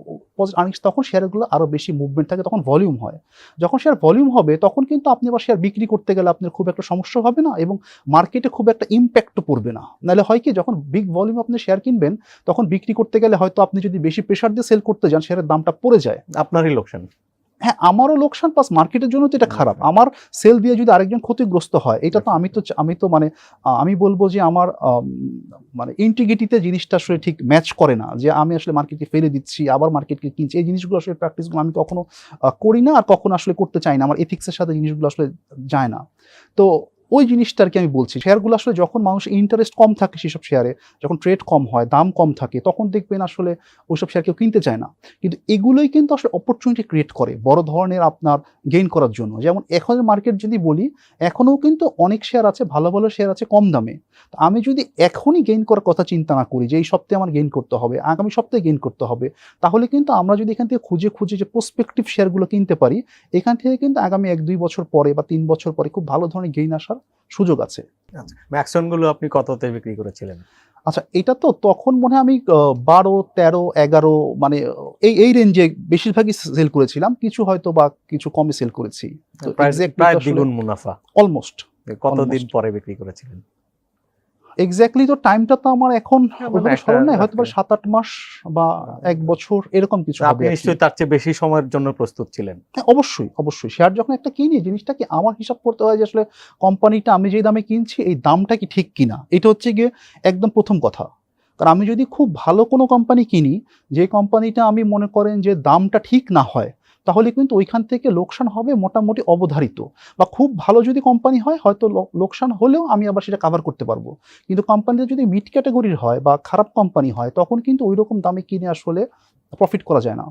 আর্নিংস, তখন শেয়ারগুলো আরো বেশি মুভমেন্ট থাকে, তখন ভলিউম হয়। যখন শেয়ার ভলিউম হবে তখন কিন্তু আপনি আবার শেয়ার বিক্রি করতে গেলে আপনার খুব একটা সমস্যা হবে না, এবং মার্কেটে খুব একটা ইম্প্যাক্টও পড়বে না। নাহলে হয় কি, যখন বিগ ভলিউম আপনি শেয়ার কিনবেন তখন বিক্রি করতে গেলে হয়তো আপনি যদি বেশি প্রেশার দিয়ে সেল করতে যান, শেয়ারের দামটা পড়ে যায়, আপনারই লোকসান। হ্যাঁ, আমারও লোকসান, প্লাস মার্কেটের জন্য তো এটা খারাপ। আমার সেল দিয়ে যদি আরেকজন ক্ষতিগ্রস্ত হয়, এটা তো আমি তো মানে আমি বলবো যে আমার মানে ইন্টিগ্রিটিতে জিনিসটা আসলে ঠিক ম্যাচ করে না, যে আমি আসলে মার্কেটকে ফেলে দিচ্ছি আবার মার্কেটকে কিনছি, এই জিনিসগুলো আসলে প্র্যাকটিসগুলো আমি কখনো করি না, আর কখনো আসলে করতে চাই না, আমার এথিক্সের সাথে জিনিসগুলো আসলে যায় না। তো ওই জিনিসটা আর কি আমি বলছি, শেয়ারগুলো আসলে যখন মানুষের ইন্টারেস্ট কম থাকে সেসব শেয়ারে, যখন ট্রেড কম হয়, দাম কম থাকে, তখন দেখবেন আসলে ওইসব শেয়ার কেউ কিনতে চায় না। কিন্তু এগুলোই কিন্তু আসলে অপরচুনিটি ক্রিয়েট করে বড় ধরনের আপনার গেইন করার জন্য। যেমন এখনের মার্কেট যদি বলি, এখনও কিন্তু অনেক শেয়ার আছে, ভালো ভালো শেয়ার আছে কম দামে। তো আমি যদি এখনই গেইন করার কথা চিন্তা না করি যে এই সপ্তাহে আমার গেইন করতে হবে, আগামী সপ্তাহে গেইন করতে হবে, তাহলে কিন্তু আমরা যদি এখান থেকে খুঁজে খুঁজে যে প্রসপেক্টিভ শেয়ারগুলো কিনতে পারি, এখান থেকে কিন্তু আগামী 1-2 বছর পরে বা 3 বছর পরে খুব ভালো ধরনের গেইন আসার সুযোগ আছে। ম্যাক্সন গুলো আপনি কততে বিক্রি করেছিলেন? আচ্ছা, এটা তো তখন মনে হয় আমি 12, 13, 11 মানে এই রেঞ্জে বেশিরভাগই সেল করেছিলাম, কিছু হয়তো বা কিছু কমে সেল করেছি। তো প্রায় দ্বিগুণ মুনাফা। অলমোস্ট। কতদিন পরে বিক্রি করেছিলেন? এক্স্যাক্টলি তো টাইমটা তো আমার এখন স্মরণ নাই, হয়তো 7-8 মাস বা 1 বছর এরকম কিছু হবে। আপনি নিশ্চয়ই তার চেয়ে বেশি সময়ের জন্য প্রস্তুত ছিলেন। হ্যাঁ, অবশ্যই অবশ্যই। শেয়ার যখন একটা কিনি, জিনিসটা কি আমার হিসাব করতে হয় যে আসলে কোম্পানিটা আমি যে দামে কিনছি এই দামটা কি ঠিক কিনা, এটা হচ্ছে গিয়ে একদম প্রথম কথা। কারণ আমি যদি খুব ভালো কোনো কোম্পানি কিনি, যে কোম্পানিটা আমি মনে করেন যে দামটা ঠিক না হয়, তাহলে কিন্তু ওইখান থেকে লোকসান হবে মোটামুটি অবধারিত। বা খুব ভালো যদি কোম্পানি হয়, হয়তো লোকসান হলেও আমি আবার সেটা কাভার করতে পারবো। কিন্তু কোম্পানিটা যদি মিড ক্যাটাগরির হয় বা খারাপ কোম্পানি হয়, তখন কিন্তু ওই রকম দামে কিনে আসলে প্রফিট করা যায় না।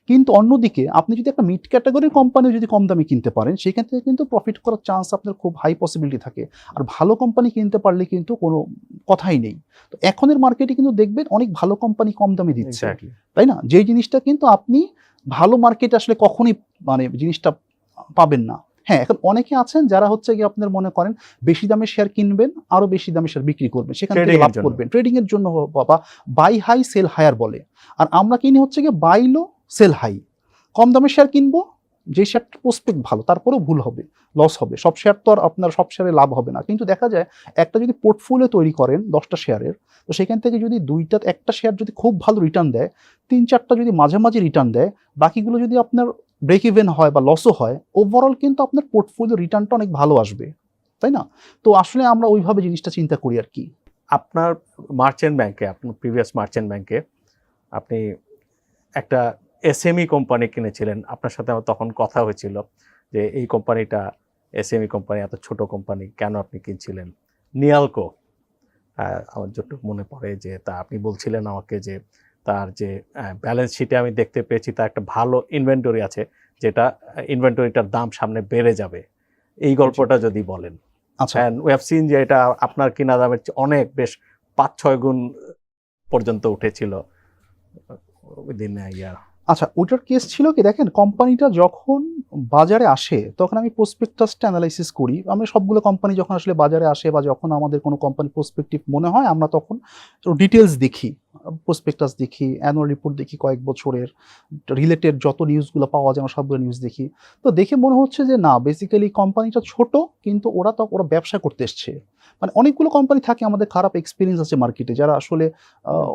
কিন্তু অন্যদিকে আপনি যদি একটা মিড ক্যাটাগরির কোম্পানি যদি কম দামে কিনতে পারেন, সেখান থেকে কিন্তু প্রফিট করার চান্স আপনার খুব হাই পসিবিলিটি থাকে। আর ভালো কোম্পানি কিনতে পারলে কিন্তু কোনো কথাই নেই। তো এখনের মার্কেটে কিন্তু দেখবেন অনেক ভালো কোম্পানি কম দামে দিচ্ছে, তাই না? যে জিনিসটা কিন্তু আপনি ভালো মার্কেটে আসলে কখনই মানে জিনিসটা পাবেন না। হ্যাঁ, এখন অনেকে আছেন যারা হচ্ছে গিয়ে আপনার মনে করেন বেশি দামে শেয়ার কিনবেন, আরো বেশি দামে শেয়ার বিক্রি করবেন, সেখান থেকে Trading এর লাভ জন্য। করবেন ট্রেডিং এর জন্য, বা বাই হাই সেল হায়ার বলে। আর আমরা কিনি হচ্ছে গিয়ে বাই লো সেল হাই, কম দামে শেয়ার কিনবো, যে শেয়ারটার প্রসপেক্ট ভালো, তারপরেও ভুল হবে, লস হবে, সব শেয়ার তো আর আপনার সব শেয়ারে লাভ হবে না। কিন্তু দেখা যায় একটা যদি পোর্টফোলিও তৈরি করেন 10টা শেয়ারের, তো সেখান থেকে যদি একটা শেয়ার যদি খুব ভালো রিটার্ন দেয়, 3-4টা যদি মাঝামাঝি রিটার্ন দেয়, বাকিগুলো যদি আপনার ব্রেক ইভেন হয় বা লসও হয়, ওভারঅল কিন্তু আপনার পোর্টফোলিও রিটার্নটা অনেক ভালো আসবে, তাই না? তো আসলে আমরা ওইভাবে জিনিসটা চিন্তা করি আর কি। আপনার মার্চেন্ট ব্যাংকে, আপনার প্রিভিয়াস মার্চেন্ট ব্যাংকে আপনি একটা এসএমই কোম্পানি কিনেছিলেন। আপনার সাথে আমার তখন কথা হয়েছিল যে এই কোম্পানিটা এসএমই কোম্পানি, এত ছোট কোম্পানি কেন আপনি কিনছিলেন? নিয়ালকো, আমার যতটুকু মনে পড়ে যে আপনি বলছিলেন আমাকে যে তার যে ব্যালেন্স শিটে আমি দেখতে পেয়েছি তার একটা ভালো ইনভেন্টরি আছে, যেটা ইনভেন্টরিটার দাম সামনে বেড়ে যাবে। এই গল্পটা যদি বলেন। আচ্ছা অ্যান্ড উই হ্যাভ সিন যে এটা আপনার কিনা দামের চেয়ে অনেক বেশ 5-6 গুণ পর্যন্ত উঠেছিল উইদিন ইয়ার। আচ্ছা, ওইটার কেস ছিল কি, দেখেন কোম্পানিটা যখন বাজারে আসে তখন আমি প্রসপেক্টাসটা অ্যানালাইসিস করি। আমরা সবগুলো কোম্পানি যখন আসলে বাজারে আসে বা যখন আমাদের কোনো কোম্পানি প্রসপেক্টিভ মনে হয়, আমরা তখন ডিটেলস দেখি, প্রসপেক্টাস দেখি, অ্যানুয়াল রিপোর্ট দেখি, কয়েক বছরের রিলেটেড যত নিউজগুলো পাওয়া যায় আমরা সবগুলো নিউজ দেখি। তো দেখে মনে হচ্ছে যে না, বেসিক্যালি কোম্পানিটা ছোট, কিন্তু ওরা ব্যবসা করতে এসছে। মানে অনেকগুলো কোম্পানি থাকে আমাদের খারাপ এক্সপিরিয়েন্স আছে মার্কেটে, যারা আসলে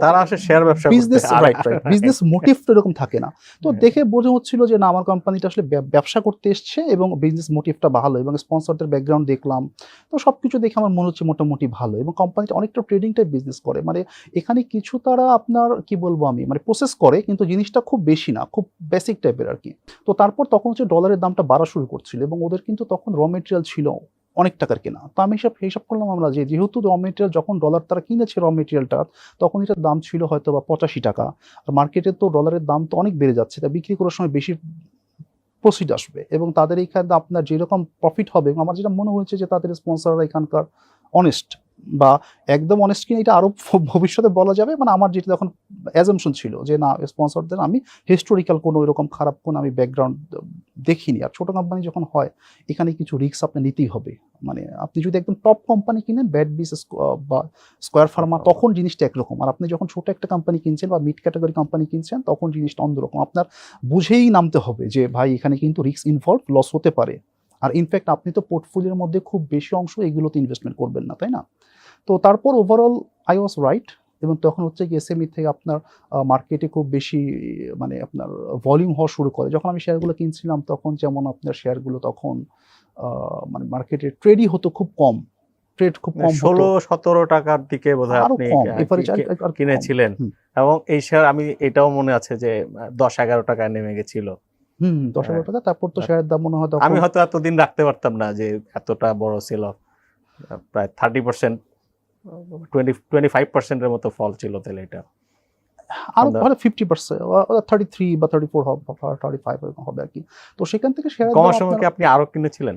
তারা আসে শেয়ার ব্যবসা করতে। বিজনেস, রাইট, বিজনেস মোটিভ তো এরকম থাকে না। তো দেখে বোঝা হচ্ছিল যে না, আমার কোম্পানিটা আসলে ব্যবসা করতে এসছে এবং বিজনেস মোটিভটা ভালো, এবং স্পন্সরদের ব্যাকগ্রাউন্ড দেখলাম, তো সবকিছু দেখে আমার মনে হচ্ছে মোটামুটি ভালো, এবং কোম্পানিটা অনেকটা ট্রেডিং টাইপ বিজনেস করে। মানে এখানে কিছু তারা আপনার কি বলবো আমি, মানে প্রসেস করে, কিন্তু জিনিসটা খুব বেশি না, খুব বেসিক টাইপের আর কি। তো তারপর তখন হচ্ছে ডলারের দামটা বাড়া শুরু করছিল, এবং ওদের কিন্তু তখন র মেটেরিয়াল ছিল অনেক টাকার কেনা। তো আমি হিসাব করলাম আমরা যে যেহেতু র মেটেরিয়াল যখন ডলার তারা কিনেছে র মেটেরিয়ালটা, তখন এটার দাম ছিল হয়তো বা 85 টাকা, আর মার্কেটে তো ডলারের দাম তো অনেক বেড়ে যাচ্ছে, তা বিক্রি করার সময় বেশি প্রফিট আসবে, এবং তাদের এইখানে আপনার যেরকম প্রফিট হবে, এবং আমার যেটা মনে হয়েছে যে তাদের স্পন্সররা এখানকার অনেস্ট, বা একদম অনেস্ট কিনা এটা আরও ভবিষ্যতে বলা যাবে। মানে আমার যেটা তখন অ্যাজাম্পশন ছিল যে না, স্পন্সরদের আমি হিস্টোরিক্যাল কোনো এরকম খারাপ কোনো আমি ব্যাকগ্রাউন্ড দেখিনি। আর ছোটো কোম্পানি যখন হয়, এখানে কিছু রিস্ক আপনি নিতেই হবে। মানে আপনি যদি একদম টপ কোম্পানি কিনেন, ব্যাড বিস বা স্কোয়ার ফার্মা, তখন জিনিসটা একরকম। আর আপনি যখন ছোটো একটা কোম্পানি কিনছেন বা মিড ক্যাটাগরি কোম্পানি কিনছেন, তখন জিনিসটা অন্যরকম। আপনার বুঝেই নামতে হবে যে ভাই এখানে কিন্তু রিস্ক ইনভলভ, লস হতে পারে। আর ইনফ্যাক্ট আপনি তো পোর্টফোলিওর মধ্যে খুব বেশি অংশ এগুলোতে ইনভেস্টমেন্ট করবেন না, তাই না? তো তারপর ওভারঅল আই ওয়াজ রাইট, এবং তখন হচ্ছে কি এসএমই থেকে আপনার মার্কেটে খুব বেশি মানে আপনার ভলিউম হওয়া শুরু করে। যখন আমি শেয়ারগুলো কিনছিলাম তখন যেমন আপনার শেয়ারগুলো তখন মানে মার্কেটে ট্রেডই হতো খুব কম, ট্রেড খুব কম হতো, 16-17 টাকার দিকে বোধহয় আরো আপনি কম, এভারেজ আর কিনেছিলেন। এবং এই শেয়ার আমি এটাও মনে আছে যে 10-11 টাকায় নেমে গেছিল। 10-11 টাকা। তারপর তো শেয়ারের দাম মনে হয় তখন, আমি হয়তো এতদিন রাখতে পারতাম না যে এতটা বড় সেল অফ, প্রায় 30%, 25% এর মতো ফল ছিল তাহলে এটা। আরো হয়তো 50%, 33 বা 34 হবে, 35 এরকম হবে আর কি। তো সেখান থেকে শেয়ারের দাম কমার সময় কি আপনি আরো কিনেছিলেন?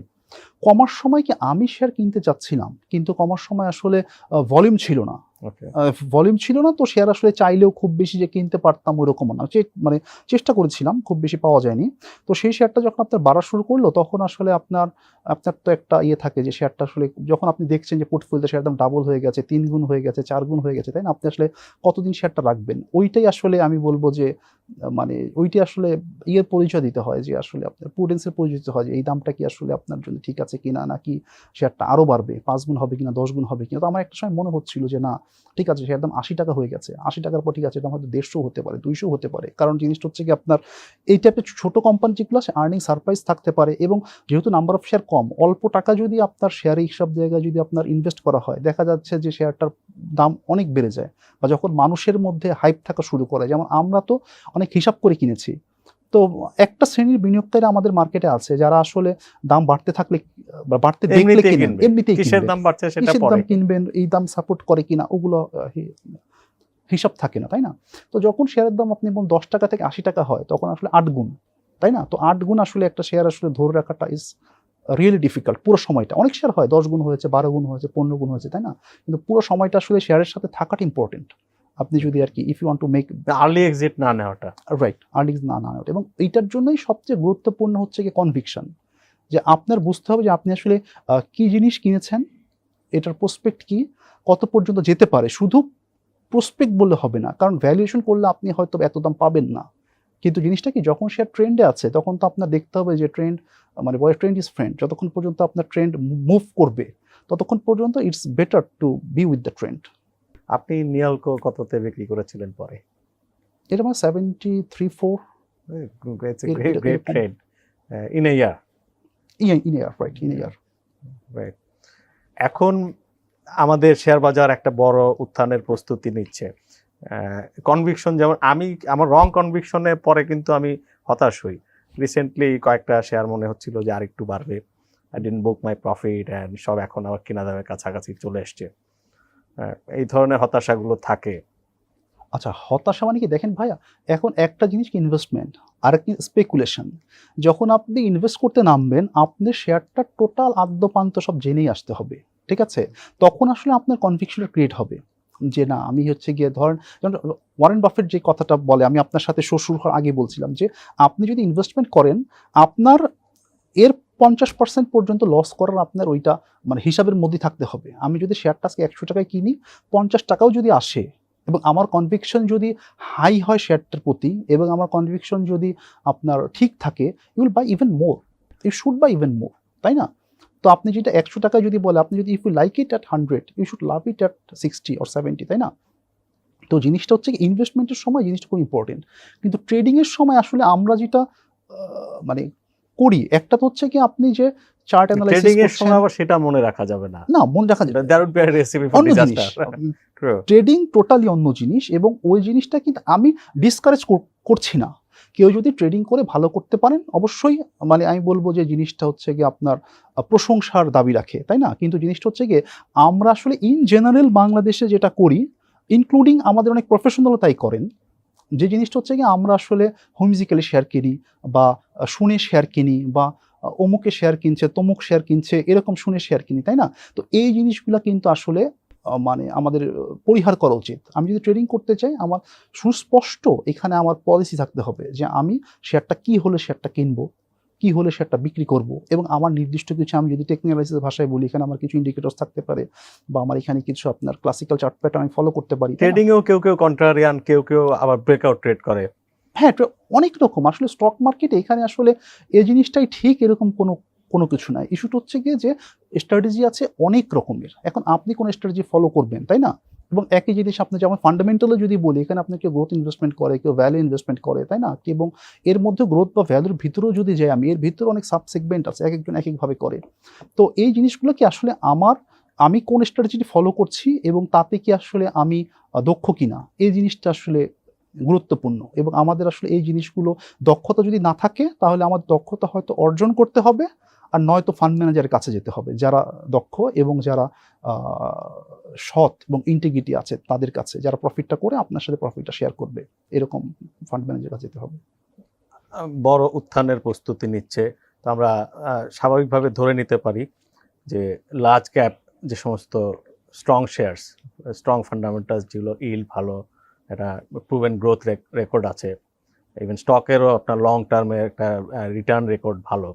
কমার সময় কি আমি শেয়ার কিনতে চাচ্ছিলাম, কিন্তু কমার সময় আসলে ভলিউম ছিল না। ওকে। ভলিউম ছিল না, তো শেয়ার আসলে চাইলেও খুব বেশি যে কিনতে পারতাম ওইরকমও না। মানে চেষ্টা করেছিলাম, খুব বেশি পাওয়া যায়নি। তো সেই শেয়ারটা যখন আপনার বাড়া শুরু করলো, তখন আসলে আপনার তো একটা ইয়ে থাকে যে শেয়ারটা আসলে যখন আপনি দেখছেন যে পোর্টফোলিওতে শেয়ার দাম ডাবল হয়ে গেছে, 3 গুণ হয়ে গেছে, 4 গুণ হয়ে গেছে, তাই না? আপনি আসলে কতদিন শেয়ারটা রাখবেন? ওইটাই আসলে আমি বলব যে মানে ওইটাই আসলে ইয়ের পরিচয় দিতে হয়, যে আসলে আপনার প্রুডেন্সের পরিচয় দিতে হয়, যে এই দামটা কি আসলে আপনার জন্য ঠিক আছে কিনা, নাকি শেয়ারটা আরও বাড়বে, 5 গুণ হবে কিনা, 10 গুণ হবে কিনা। তো আমার একটা সময় মনে হচ্ছিল যে না, ঠিক আছে, শেয়ার দাম 80 টাকা হয়ে গেছে, 80 টাকার পর ঠিক আছে, দাম হয়তো 150 হতে পারে, 200 হতে পারে। কারণ জিনিসটা হচ্ছে কি আপনার এই টাইপের ছোট কোম্পানি যেগুলো আছে, আর্নিং সারপ্রাইজ থাকতে পারে, এবং যেহেতু নাম্বার অফ শেয়ার কম, অল্প টাকা যদি আপনার শেয়ারে এইসব জায়গায় যদি আপনার ইনভেস্ট করা হয়, দেখা যাচ্ছে যে শেয়ারটার দাম অনেক বেড়ে যায়। বা যখন মানুষের মধ্যে হাইপ থাকা শুরু করে, যেমন আমরা তো অনেক হিসাব করে কিনেছি। তো একটা শ্রেণীর বিনিয়োগকারীরা আমাদের মার্কেটে আছে যারা আসলে দাম বাড়তে থাকলে বা বাড়তে দেখলে কিনেন, এমনিতেই কিসের কিনবেন, দাম বাড়ছে সেটা কিসের পরে দাম কিনবেন, এই দাম সাপোর্ট করে কিনা, ওগুলো হিসাব থাকে না, তাই না? তো যখন শেয়ারের দাম আপনি 10 টাকা থেকে 80 টাকা হয়, তখন আসলে 8 গুণ, তাই না? তো 8 গুণ আসলে একটা শেয়ার আসলে ধরে রাখাটা ইজ রিয়েলি ডিফিকাল্ট। পুরো সময়টা অনেক শেয়ার হয় 10 গুণ হয়েছে, 12 গুণ হয়েছে, 15 গুণ হয়েছে, তাই না? কিন্তু পুরো সময়টা আসলে শেয়ারের সাথে থাকাটা ইম্পর্টেন্ট। আপনি যদি আর কি if you want to make early exit না নেওয়াটা। রাইট, আর্নিংস না, এবং এইটার জন্যই সবচেয়ে গুরুত্বপূর্ণ হচ্ছে কি কনভিকশন, যে আপনার বুঝতে হবে যে আপনি আসলে কি জিনিস কিনেছেন, এটার প্রসপেক্ট কি, কত পর্যন্ত যেতে পারে। শুধু প্রসপেক্ট বললে হবে না, কারণ ভ্যালুয়েশন করলে আপনি হয়তো এত দাম পাবেন না। কিন্তু জিনিসটা কি, যখন শেয়ার ট্রেন্ডে আছে তখন তো আপনার দেখতে হবে যে ট্রেন্ড মানে বয় ট্রেন্ড ইজ ফ্রেন্ড, যতক্ষণ পর্যন্ত আপনার ট্রেন্ড মুভ করবে ততক্ষণ পর্যন্ত it's better to B with the trend. আপনি নিয়ালকো কততে বিক্রি করেছিলেন পরে? এটা মানে 73-4 It's a great trade in a year. In year, right, in year. Right. এখন আমাদের শেয়ার বাজার একটা বড় উত্থানের প্রস্তুতি নিচ্ছে। কনভিকশন, যেমন আমি আমার রং কনভিকশনে পরে কিন্তু আমি হতাশ হই। রিসেন্টলি কয়েকটা শেয়ার মনে হচ্ছিল যে আরেকটু বাড়বে, I didn't book my profit and সব এখন আবার কেনা দামের কাছাকাছি চলে এসছে। এই ধরনের হতাশাগুলো থাকে। আচ্ছা, হতাশা মানে কি, দেখেন ভাইয়া, এখন একটা জিনিস কি ইনভেস্টমেন্ট, আর কি স্পেকুলেশন। যখন আপনি ইনভেস্ট করতে নামবেন, আপনার শেয়ারটা টোটাল আদ্যপান্ত সব জেনেই আসতে হবে, ঠিক আছে? তখন আসলে আপনার কনভিকশনটা ক্রিয়েট হবে যে না, আমি হচ্ছে গিয়ে ধরেন ওয়ারেন বাফেট যে কথাটা বলে, আমি আপনার সাথে শুরু হওয়ার আগে বলছিলাম যে আপনি যদি ইনভেস্টমেন্ট করেন, আপনার এর 50% পর্যন্ত লস করার আপনার ওইটা মানে হিসাবের মধ্যে থাকতে হবে। আমি যদি শেয়ারটা আজকে 100 টাকায় কিনি, 50 টাকাও যদি আসে এবং আমার কনভিকশন যদি হাই হয় শেয়ারটার প্রতি, এবং আমার কনভিকশন যদি আপনার ঠিক থাকে, you will buy even more, you should buy even more, তাই না? তো আপনি যেটা 100 টাকায় যদি বলে, আপনি যদি if you like it at 100, you should love it at 60 or 70, তাই না? তো জিনিসটা হচ্ছে ইনভেস্টমেন্টের সময় জিনিসটা খুব ইম্পর্টেন্ট। কিন্তু ট্রেডিংয়ের সময় আসলে আমরা যেটা মানে করি, একটা তো হচ্ছে কি আপনি যে চার্ট অ্যানালাইসিস ট্রেডিং এর করছেন, সময় আবার সেটা মনে রাখা যাবে না। না মনে রাখা যাবে, That would be a recipe for অন্য জিনিস। disaster. True. ট্রেডিং টোটালি অন্য জিনিস, এবং ওই জিনিসটা কিন্তু আমি ডিসকারেজ করছি না। কেউ যদি ট্রেডিং করে ভালো করতে পারেন, অবশ্যই মানে আমি বলবো যে জিনিসটা হচ্ছে গিয়ে আপনার প্রশংসার দাবি রাখে, তাই না? কিন্তু জিনিসটা হচ্ছে গিয়ে আমরা আসলে ইন জেনারেল বাংলাদেশে যেটা করি, ইনক্লুডিং আমাদের অনেক প্রফেশনালও তাই করেন, যে জিনিসটা হচ্ছে গিয়ে আমরা আসলে হোমজিক্যালি শেয়ার কিনি, বা শুনে শেয়ার কিনি, বা অমুকে শেয়ার কিনছে, তমুক শেয়ার কিনছে, এরকম শুনে শেয়ার কিনি, তাই না? তো এই জিনিসগুলো কিন্তু আসলে মানে আমাদের পরিহার করা উচিত। আমি যদি ট্রেডিং করতে চাই, আমার সুস্পষ্ট এখানে আমার পলিসি থাকতে হবে যে আমি শেয়ারটা কি হলে শেয়ারটা কিনবো, কি হলে শেয়ারটা বিক্রি করব, এবং আমার নির্দিষ্ট কিছু, আমি যদি টেকনিক্যাল অ্যানালাইসিস ভাষায় বলি, এখানে আমার কিছু ইন্ডিকেটরস থাকতে পারে, বা আমার এখানে কিছু আপনার ক্লাসিক্যাল চার্ট প্যাটার্ন আমি ফলো করতে পারি, তাই না? ট্রেডিং এও কেউ কন্ট্রারিয়ান, কেউ আবার ব্রেকআউট ট্রেড করে। হ্যাঁ, অনেক রকম আসলে স্টক মার্কেটে এখানে আসলে এই জিনিসটাই ঠিক, এরকম কোনো কিছু নাই। ইস্যুটা হচ্ছে গিয়ে যে স্ট্র্যাটেজি আছে অনেক রকমের। এখন আপনি কোন স্ট্র্যাটেজি ফলো করবেন, তাই না? এবং একই জিনিস আপনি যেমন ফান্ডামেন্টালে যদি বলি, এখানে আপনি কেউ গ্রোথ ইনভেস্টমেন্ট করে, কেউ ভ্যালু ইনভেস্টমেন্ট করে, তাই না? এবং এর মধ্যে গ্রোথ বা ভ্যালুর ভিতরেও যদি যাই আমি, এর ভিতরে অনেক সাব সেগমেন্ট আছে, এক একজন এক একভাবে করে। তো এই জিনিসগুলো কি আসলে আমি কোন স্ট্র্যাটেজিটি ফলো করছি এবং তাতে কি আসলে আমি দক্ষ কিনা, এই জিনিসটা আসলে গুরুত্বপূর্ণ। এবং আমাদের আসলে এই জিনিসগুলো, দক্ষতা যদি না থাকে তাহলে আমার দক্ষতা হয়তো অর্জন করতে হবে, আর নয়তো ফান্ড ম্যানেজারের কাছে যেতে হবে, যারা দক্ষ এবং যারা সৎ এবং ইন্টিগ্রিটি আছে তাদের কাছে, যারা প্রফিটটা করে আপনার সাথে প্রফিটটা শেয়ার করবে, এরকম ফান্ড ম্যানেজারের কাছে যেতে হবে। বড় উত্থানের প্রস্তুতি নিচ্ছে, তো আমরা স্বাভাবিকভাবে ধরে নিতে পারি যে লার্জ ক্যাপ যে সমস্ত স্ট্রং শেয়ারস, স্ট্রং ফান্ডামেন্টালস, যেগুলো ইল্ড ভালো, একটা প্রুভেন গ্রোথ রেকর্ড আছে, ইভেন স্টকেরও আপনার লং টার্মে একটা রিটার্ন রেকর্ড ভালো,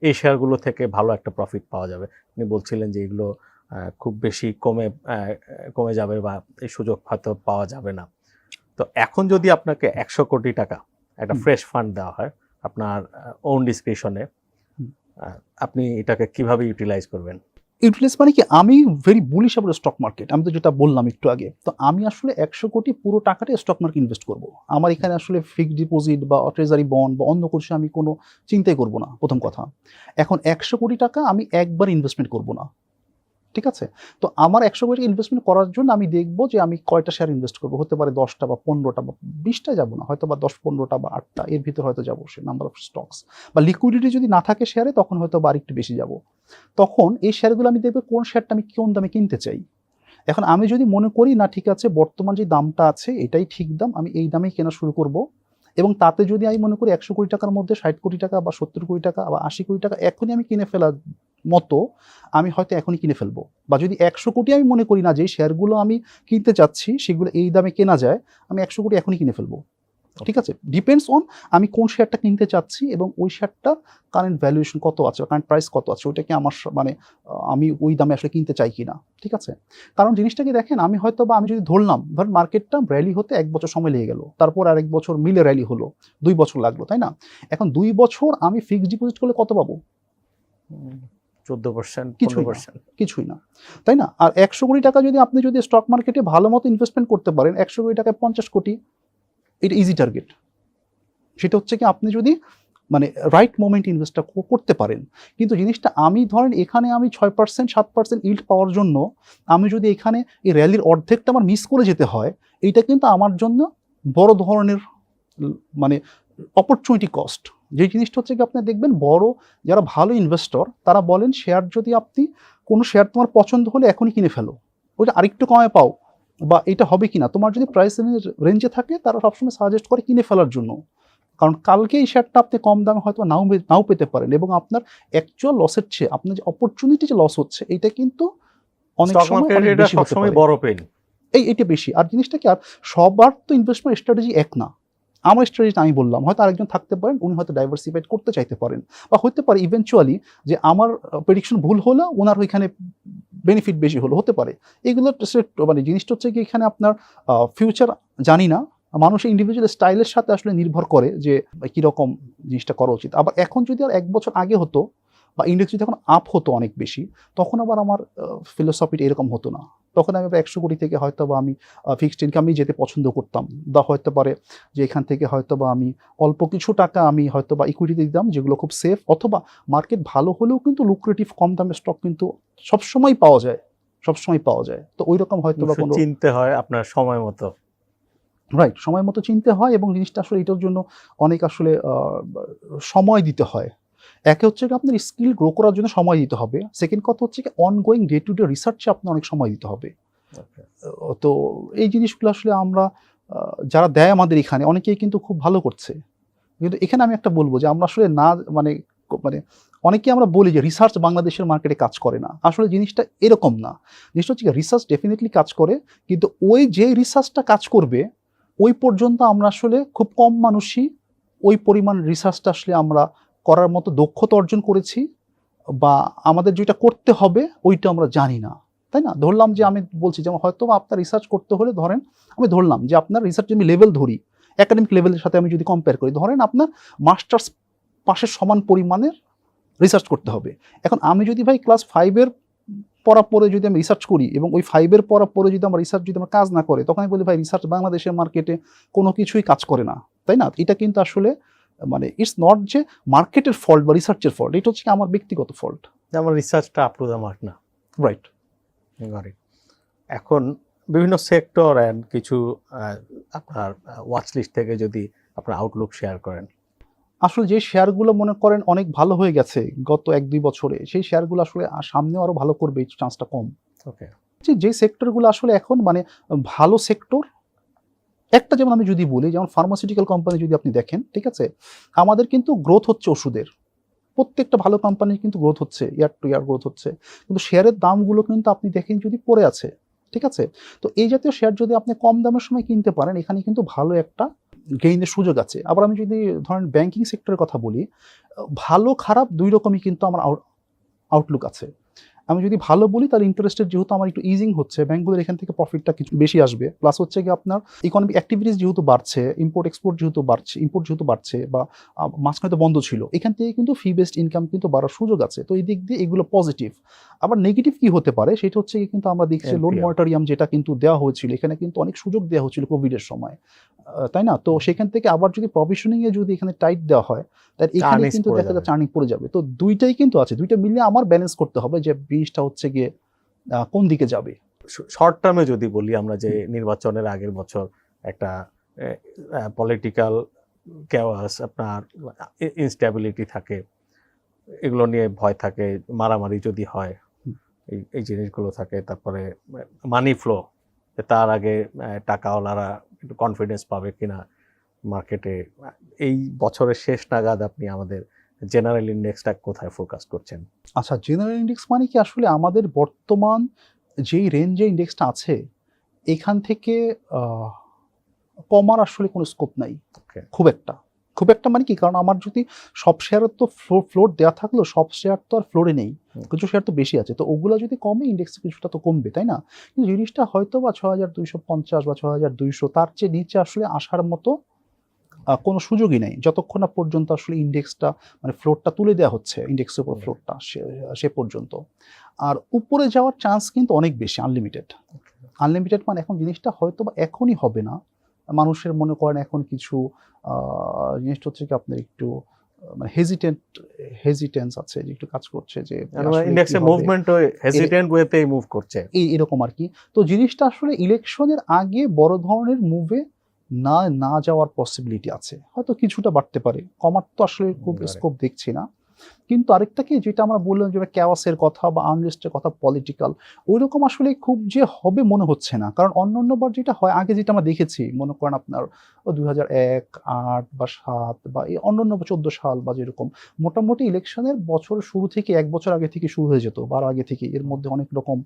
এই শেয়ারগুলো থেকে ভালো একটা প্রফিট পাওয়া যাবে। আপনি বলছিলেন যে এগুলো খুব বেশি কমে যাবে, বা এই সুযোগ হয়তো পাওয়া যাবে না। তো এখন যদি আপনাকে 100 কোটি টাকা একটা ফ্রেশ ফান্ড দেওয়া হয় আপনার ওন ডিসক্রিপশনে, আপনি এটাকে কিভাবে ইউটিলাইজ করবেন? ইউটিলাইজ মানে কি, আমি very bullish about stock market, আমি তো যেটা বললাম একটু আগে। তো আমি আসলে 100 কোটি পুরো টাকাটা স্টক মার্কেট ইনভেস্ট করব। আমার এখানে আসলে ফিক্সড ডিপোজিট বা ট্রেজারি বন্ড বা অন্য কিছু আমি কোনো চিন্তাই করব না, প্রথম কথা। এখন 100 কোটি টাকা আমি একবার ইনভেস্টমেন্ট করব না, ঠিক আছে? তো আমার 100 কোটি ইনভেস্টমেন্ট করার জন্য আমি দেখব যে আমি কয়টা শেয়ার ইনভেস্ট করব। হতে পারে 10টা বা 15টা বা 20টা যাব না, হয়তো বা 10-15টা বা 8টা, এর ভিতরে হয়তো যাবো সে নাম্বার অফ স্টকস। বা লিকুইডিটি যদি না থাকে শেয়ারে, তখন হয়তো বা আরেকটু বেশি যাব। তখন এই শেয়ারগুলো আমি দেখব কোন শেয়ারটা আমি কোন দামে কিনতে চাই। এখন আমি যদি মনে করি না, ঠিক আছে, বর্তমান যে দামটা আছে এটাই ঠিক দাম, আমি এই দামেই কেনা শুরু করব, এবং তাতে যদি আমি মনে করি 100 কোটি টাকার মধ্যে 60 কোটি টাকা বা 70 কোটি টাকা বা 80 কোটি টাকা এখনই আমি কিনে ফেলার মতো, আমি হয়তো এখনই কিনে ফেলবো। বা যদি 100 কোটি আমি মনে করি না যে শেয়ারগুলো আমি কিনতে চাচ্ছি সেগুলো এই দামে কেনা যায়, আমি 100 কোটি এখনই কিনে ফেলবো। ঠিক আছে, ডিপেন্ডস অন আমি কোন শেয়ারটা কিনতে চাচ্ছি এবং ওই শেয়ারটা কারেন্ট ভ্যালুয়েশন কত আছে, কারেন্ট প্রাইস কত আছে, ওইটাকে আমার মানে আমি ওই দামে আসলে কিনতে চাই কিনা। ঠিক আছে, কারণ জিনিসটাকে দেখেন, আমি হয়তো বা আমি যদি ধরলাম ধর মার্কেটটা র্যালি হতে 1 বছর সময় লেগে গেল, তারপর আর 1 বছর মিলে র্যালি হলো, 2 বছর লাগলো, তাই না? এখন 2 বছর আমি ফিক্সড ডিপোজিট করলে কত পাবো? 14%, কিছুই না, 15%। কিছুই না, তাই না? আর 100 কোটি টাকা যদি আপনি যদি স্টক মার্কেটে ভালো মতো ইনভেস্টমেন্ট করতে পারেন, 100 কোটি টাকায় 50 কোটি, এটা ইজি টার্গেট। সেটা হচ্ছে কি আপনি যদি মানে রাইট মোমেন্ট ইনভেস্টটা করতে পারেন। কিন্তু জিনিসটা আমি ধরেন এখানে আমি 6% 7% ইল্ড পাওয়ার জন্য আমি যদি এখানে এই র্যালির অর্ধেকটা আমার মিস করে যেতে হয়, এইটা কিন্তু আমার জন্য বড় ধরনের মানে অপরচুনিটি কস্ট। যে জিনিসটা হচ্ছে কি আপনি দেখবেন বড় যারা ভালো ইনভেস্টর তারা বলেন শেয়ার যদি আপনি কোনো শেয়ার তোমার পছন্দ হলে এখনই কিনে ফেলো, ওইটা আরেকটু কমে পাও বা এটা হবে কিনা তোমার যদি প্রাইস রেঞ্জে থাকে, তারা সবসময় সাজেস্ট করে কিনে ফেলার জন্য। কারণ কালকে এই শেয়ারটা আপনি কম দামে হয়তো নাও পেতে পারেন এবং আপনার অ্যাকচুয়াল লসের চেয়ে আপনার যে অপরচুনিটি যে লস হচ্ছে এটা কিন্তু অনেক স্টক সময় মার্কেটে অনেক এটা বেশি হতে সবসময় পারে। বড় পেন। এটা বেশি। আর জিনিসটা কি, আর সবার তো ইনভেস্টমেন্ট স্ট্র্যাটেজি এক না। আমার স্ট্র্যাটেজিটা আমি বললাম, হয়তো আরেকজন থাকতে পারেন উনি হয়তো ডাইভার্সিফাইড করতে চাইতে পারেন, বা হতে পারে ইভেনচুয়ালি যে আমার প্রেডিকশন ভুল হলো, ওনার ওইখানে বেনিফিট বেশি হতে পারে। এগুলো মানে জিনিসটা হচ্ছে কি এখানে আপনার ফিউচার জানি না, মানুষের ইন্ডিভিজুয়াল স্টাইলের সাথে আসলে নির্ভর করে যে কীরকম জিনিসটা করা উচিত। আবার এখন যদি আর 1 বছর আগে হতো বা ইন্ডেক্স যদি এখন আপ হতো অনেক বেশি, তখন আবার আমার ফিলোসফিটা এরকম হতো না। তখন আমি 100 কোটি থেকে হয়তো বা আমি ফিক্সড ইনকামেই যেতে পছন্দ করতাম, বা হয়তো পারে যে এখান থেকে হয়তো বা আমি অল্প কিছু টাকা আমি হয়তো বা ইকুইটিতে দিতাম যেগুলো খুব সেফ, অথবা মার্কেট ভালো হলেও কিন্তু লুক্রেটিভ কম দামের স্টক কিন্তু সবসময় পাওয়া যায়, সবসময় পাওয়া যায়। তো ওই রকম হয়তো বা কোনো চিনতে হয় আপনার সময় মতো। রাইট, সময় মতো চিনতে হয় এবং জিনিসটা আসলে এটার জন্য অনেক আসলে সময় দিতে হয়। একে হচ্ছে কি আপনার স্কিল গ্রো করার জন্য সময় দিতে হবে। সেকেন্ড কথা হচ্ছে কি অনগোয়িং ডে টু ডে রিসার্চে আপনার অনেক সময় দিতে হবে। তো এই জিনিসগুলো আসলে আমরা যারা দেয় আমাদের এখানে অনেকেই কিন্তু খুব ভালো করছে। কিন্তু এখানে আমি একটা বলব যে আমরা আসলে না মানে মানে অনেকেই আমরা বলি যে রিসার্চ বাংলাদেশের মার্কেটে কাজ করে না। আসলে জিনিসটা এরকম না। জিনিসটা হচ্ছে রিসার্চ ডেফিনিটলি কাজ করে, কিন্তু ওই যে রিসার্চটা কাজ করবে ওই পর্যন্ত আমরা আসলে খুব কম মানুষই ওই পরিমাণ রিসার্চটা আসলে আমরা করার মতো দক্ষতা অর্জন করেছি, বা আমাদের যেটা করতে হবে ওইটা আমরা জানি না, তাই না? ধরলাম যে আমি বলছি যেমন হয়তো আপনার রিসার্চ করতে হলে ধরেন আমি ধরলাম যে আপনার রিসার্চ আমি লেভেল ধরি, একাডেমিক লেভেলের সাথে আমি যদি কম্পেয়ার করি, ধরেন আপনার মাস্টার্স পাশের সমান পরিমাণের রিসার্চ করতে হবে। এখন আমি যদি ভাই ক্লাস 5-এর পড়া পরে যদি আমি রিসার্চ করি এবং ওই 5-এর পড়া পরে যদি আমার রিসার্চ যদি আমার কাজ না করে, তখন আমি বলি ভাই রিসার্চ বাংলাদেশের মার্কেটে কোনো কিছুই কাজ করে না, তাই না? এটা কিন্তু আসলে মানে ইটস নট যে মার্কেটের ফল্ট বা রিসার্চের ফল্ট, এটা হচ্ছে আমার ব্যক্তিগত ফল্ট। আমার রিসার্চটা আপ টু দ্য মার্ক না। রাইট। এখন বিভিন্ন সেক্টর অ্যান্ড কিছু আপনার ওয়াচ লিস্ট থেকে যদি আপনার আউটলুক শেয়ার করেন। আসলে যে শেয়ারগুলো মনে করেন অনেক ভালো হয়ে গেছে গত 1-2 বছরে, সেই শেয়ারগুলো আসলে সামনেও আরো ভালো করবে, এই চান্সটা কম। ওকে। যে সেক্টরগুলো আসলে এখন মানে ভালো সেক্টর, একটা যেমন আমি যদি বলি, যেমন ফার্মাসিউটিক্যাল কোম্পানি যদি আপনি দেখেন, ঠিক আছে, আমাদের কিন্তু গ্রোথ হচ্ছে ওষুধের, প্রত্যেকটা ভালো কোম্পানির কিন্তু গ্রোথ হচ্ছে, ইয়ার টু ইয়ার গ্রোথ হচ্ছে, কিন্তু শেয়ারের দামগুলো কিন্তু আপনি দেখেন যদি পড়ে আছে, ঠিক আছে? তো এই জাতীয় শেয়ার যদি আপনি কম দামের সময় কিনতে পারেন, এখানে কিন্তু ভালো একটা গেইনের সুযোগ আছে। আবার আমি যদি ধরেন ব্যাংকিং সেক্টরের কথা বলি, ভালো খারাপ 2 রকমই কিন্তু আমার আউটলুক আছে। আমি যদি ভালো বলি তাহলে ইন্টারেস্টের যেহেতু আমার একটু ইজিং হচ্ছে, ব্যাংকগুলোর এখান থেকে প্রফিটটা কিছু বেশি আসবে, প্লাস হচ্ছে কি আপনার ইকোনমিক অ্যাক্টিভিটিস যেহেতু বাড়ছে, ইম্পোর্ট যেহেতু বাড়ছে বা মাঝখানে তো বন্ধ ছিল, এখান থেকে কিন্তু ফি বেসড ইনকাম কিন্তু বাড়ার সুযোগ আছে। তো এই দিক দিয়ে এগুলো পজিটিভ। আবার নেগেটিভ কি হতে পারে সেটা হচ্ছে কি কিন্তু আমরা দেখছি লোন মনিটরিয়াম যেটা কিন্তু দেওয়া হয়েছিল, এখানে কিন্তু অনেক সুযোগ দেওয়া হচ্ছিল কোভিডের সময়, তাই না? তো সেখান থেকে আবার যদি প্রভিশনিং এ যদি এখানে টাইট দেওয়া হয়, তাহলে এখানে কিন্তু দেখা যায় চার্নিং পড়ে যাবে। তো দুইটাই কিন্তু আছে, দুইটা মিলিয়ে আমার ব্যালেন্স করতে হবে যে জিনিসটা হচ্ছে গিয়ে কোন দিকে যাবে। শর্ট টার্মে যদি বলি, আমরা যে নির্বাচনের আগের বছর একটা পলিটিক্যাল ক্যাওয়াস, আপনার ইনস্টেবিলিটি থাকে, এগুলো নিয়ে ভয় থাকে, মারামারি যদি হয়, এই জিনিসগুলো থাকে। তারপরে মানি ফ্লো, তার আগে টাকাওয়ালারা একটু কনফিডেন্স পাবে কিনা মার্কেটে। এই বছরের শেষ নাগাদ আপনি আমাদের জেনারেল ইন্ডেক্সটা কোথায় ফোকাস করছেন? আচ্ছা, জেনারেল ইন্ডেক্স মানে কি আসলে আমাদের বর্তমান যেই রেঞ্জে ইন্ডেক্সটা আছে এখান থেকে কমার আসলে কোনো স্কোপ নাই Okay. খুব একটা মানে কি, কারণ আমার যদি সব শেয়ারের তো ফ্লোর দেওয়া থাকলো, সব শেয়ার তো আর ফ্লোরে নেই, কিছু শেয়ার তো বেশি আছে, তো ওগুলো যদি কমে ইন্ডেক্সে কিছুটা তো কমবে, তাই না? কিন্তু জিনিসটা হয়তো বা 6250 বা 6200 তার চেয়ে নিচে আসলে আসার মতো কোনো সুযোগই নেই, যতক্ষণ না পর্যন্ত আসলে ইন্ডেক্সটা মানে ফ্লোরটা তুলে দেওয়া হচ্ছে, ইন্ডেক্সের উপর ফ্লোরটা সে পর্যন্ত। আর উপরে যাওয়ার চান্স কিন্তু অনেক বেশি, আনলিমিটেড মানে এখন জিনিসটা হয়তো বা এখনই হবে না, মানুষের মনে করেন এখন কিছু জিনিসটা হচ্ছে কি আপনার একটু মানে হেজিটেন্স আছে, যে একটু কাজ করছে যে আসলে কি ইন্ডেক্সের হবে, মুভমেন্ট হেজিটেন্ট ওয়েতেই মুভ করছে। এরকম আর কি। তো জিনিসটা আসলে ইলেকশনের আগে বড় ধরনের মুভে না যাওয়ার পসিবিলিটি আছে, হয়তো কিছুটা বাড়তে পারে, কমার তো আসলে খুব স্কোপ দেখছি না। কিন্তু আরেকটা কি, যেটা আমরা বললাম যে ক্যাওয়াসের কথা বা আনরেস্টের কথা, পলিটিক্যাল ওইরকম আসলে খুব যে হবে মনে হচ্ছে না, কারণ অন্যান্যবার যেটা হয় আগে যেটা আমরা দেখেছি, মনে করেন আপনার 2001, 8 বা 7 বা এই অন্যান্য 14 সাল বা যেরকম, মোটামুটি ইলেকশনের বছর শুরু থেকে 1 বছর আগে থেকে শুরু হয়ে যেত, বা আগে থেকে এর মধ্যে অনেক রকম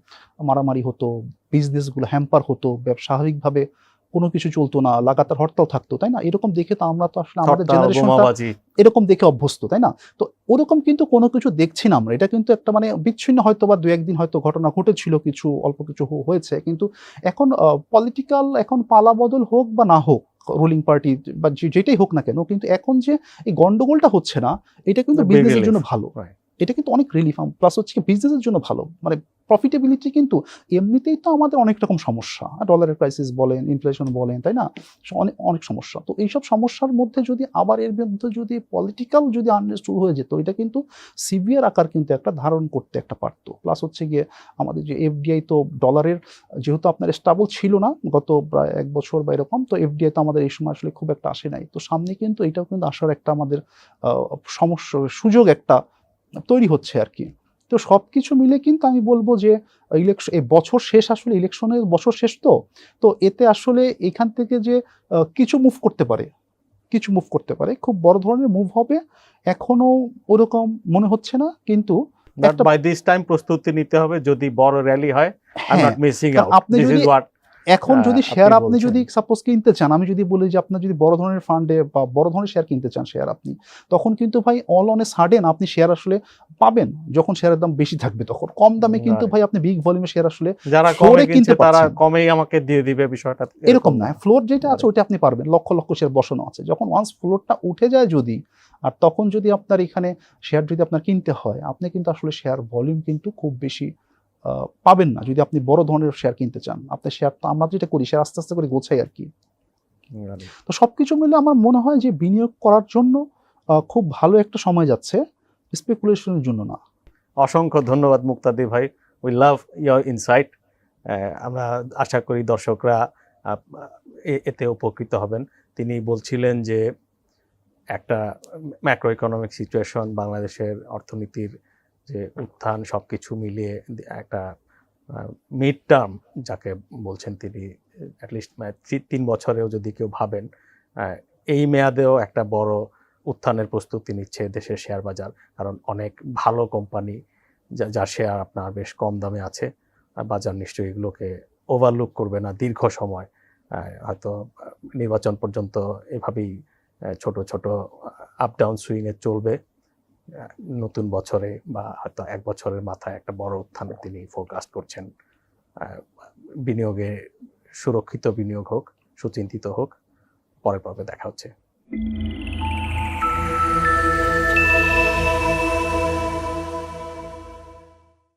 মারামারি হতো, বিজনেসগুলো হ্যাম্পার হতো, স্বাভাবিকভাবে কোনো কিছু চলতো না, লাগাতার হরতাল থাকতো, তাই না? এরকম দেখে তো আমরা তো আসলে আমাদের জেনারেশনটা এরকম দেখে অভ্যস্ত, তাই না? তো ওরকম কিন্তু কোনো কিছু দেখছি না আমরা, এটা কিন্তু একটা মানে বিচ্ছিন্ন হয়তো বা 2-1 দিন হয়তো ঘটনা ঘটেছিল, কিছু অল্প কিছু হয়েছে, কিন্তু এখন পলিটিক্যাল এখন পালাবদল হোক বা না হোক, রুলিং পার্টি বা যেটাই হোক না কেন, কিন্তু এখন যে এই গন্ডগোলটা হচ্ছে না, এটা কিন্তু বিজনেসের জন্য ভালো, এটা কিন্তু অনেক রিলিফ, প্লাস হচ্ছে বিজনেসের জন্য ভালো, মানে প্রফিটেবিলিটি কিন্তু এমনিতেই তো আমাদের অনেক রকম সমস্যা, ডলারের ক্রাইসিস বলেন, ইনফ্লেশন বলেন, তাই না? অনেক অনেক সমস্যা, তো এইসব সমস্যার মধ্যে যদি আবার এর মধ্যে যদি পলিটিক্যাল যদি আনরেস্ট শুরু হয়ে যেত, এটা কিন্তু সিভিয়ার আকার কিন্তু একটা ধারণ করতে একটা পারতো। প্লাস হচ্ছে গিয়ে আমাদের যে এফডিআই, তো ডলারের যেহেতু আপনার স্টেবল ছিল না গত প্রায় 1 বছর বা এরকম, তো এফডিআই তো আমাদের এই সময় আসলে খুব একটা আসে নাই, তো সামনে কিন্তু এটাও কিন্তু আসার একটা আমাদের সমস্যা, সুযোগ একটা তৈরি হচ্ছে আর কি। তো সবকিছু মিলে কিন্তু আমি বলবো যে ইলেকশন এই বছর শেষ, আসলে ইলেকশনের বছর শেষ, তো এতে আসলে এখান থেকে যে কিছু মুভ করতে পারে, খুব বড় ধরনের মুভ হবে এখনো ওরকম মনে হচ্ছে না, কিন্তু একটা বাই দিস টাইম প্রস্তুতি নিতে হবে, যদি বড় র্যালি হয় I am not missing out, আপনি দিস যদি ইজ হোয়াট এখন যদি শেয়ার আপনি বলছেন। যদি সাপোজ কিনতে চান, আমি যদি বলি যে আপনার যদি বড় ধরনের ফান্ডে বা বড় ধরনের শেয়ার কিনতে চান শেয়ার আপনি, তখন কিন্তু ভাই অল অন এ সাডেন আপনি শেয়ার আসলে পাবেন যখন শেয়ারের দাম বেশি থাকবে, তখন কম দামে কিন্তু ভাই আপনি বিগ ভলিউমের শেয়ার আসলে যারা কমে কিনছে তারা কমেই আমাকে দিয়ে দিবে, বিষয়টা এরকম না। ফ্লোর যেটা আছে ওটা আপনি পারবেন, লক্ষ লক্ষ শেয়ার বসানো আছে, যখন ওয়ান্স ফ্লোরটা উঠে যায় যদি, আর তখন যদি আপনার এখানে শেয়ার যদি আপনার কিনতে হয়, আপনি কিন্তু আসলে শেয়ার ভলিউম কিন্তু খুব বেশি পাবেন না যদি আপনি বড় ধরনের শেয়ার কিনতে চান। আপনার শেয়ার তো আমরা যেটা করি, শেয়ার আস্তে আস্তে করে গোছাই আর কি। তো সবকিছু মিলে আমার মনে হয় যে বিনিয়োগ করার জন্য খুব ভালো একটা সময় যাচ্ছে, স্পেকুলেশনের জন্য না। অসংখ্য ধন্যবাদ মুক্তাদি ভাই, উই লাভ ইয়োর ইনসাইট। আমরা আশা করি দর্শকরা এতে উপকৃত হবেন। তিনি বলছিলেন যে একটা ম্যাক্রো ইকোনমিক সিচুয়েশন, বাংলাদেশের অর্থনীতির যে উত্থান, সবকিছু মিলিয়ে একটা মিড টার্ম যাকে বলছেন তিনি, অ্যাটলিস্ট 3 বছরেও যদি কেউ ভাবেন, এই মেয়াদেও একটা বড় উত্থানের প্রস্তুতি নিচ্ছে দেশের শেয়ার বাজার, কারণ অনেক ভালো কোম্পানি যার শেয়ার আপনার বেশ কম দামে আছে, বাজার নিশ্চয়ই এগুলোকে ওভারলুক করবে না দীর্ঘ সময়, হয়তো নির্বাচন পর্যন্ত এভাবেই ছোট ছোট আপ ডাউন সুইংয়ে চলবে। নতুন বছরে বা হয়তো 1 বছরের মাথায় একটা বড় উত্থানের তিনি ফোরকাস্ট করছেন। বিনিয়োগে সুরক্ষিত বিনিয়োগ হোক, সুচিন্তিত হোক। পরের পর্বে দেখা হচ্ছে।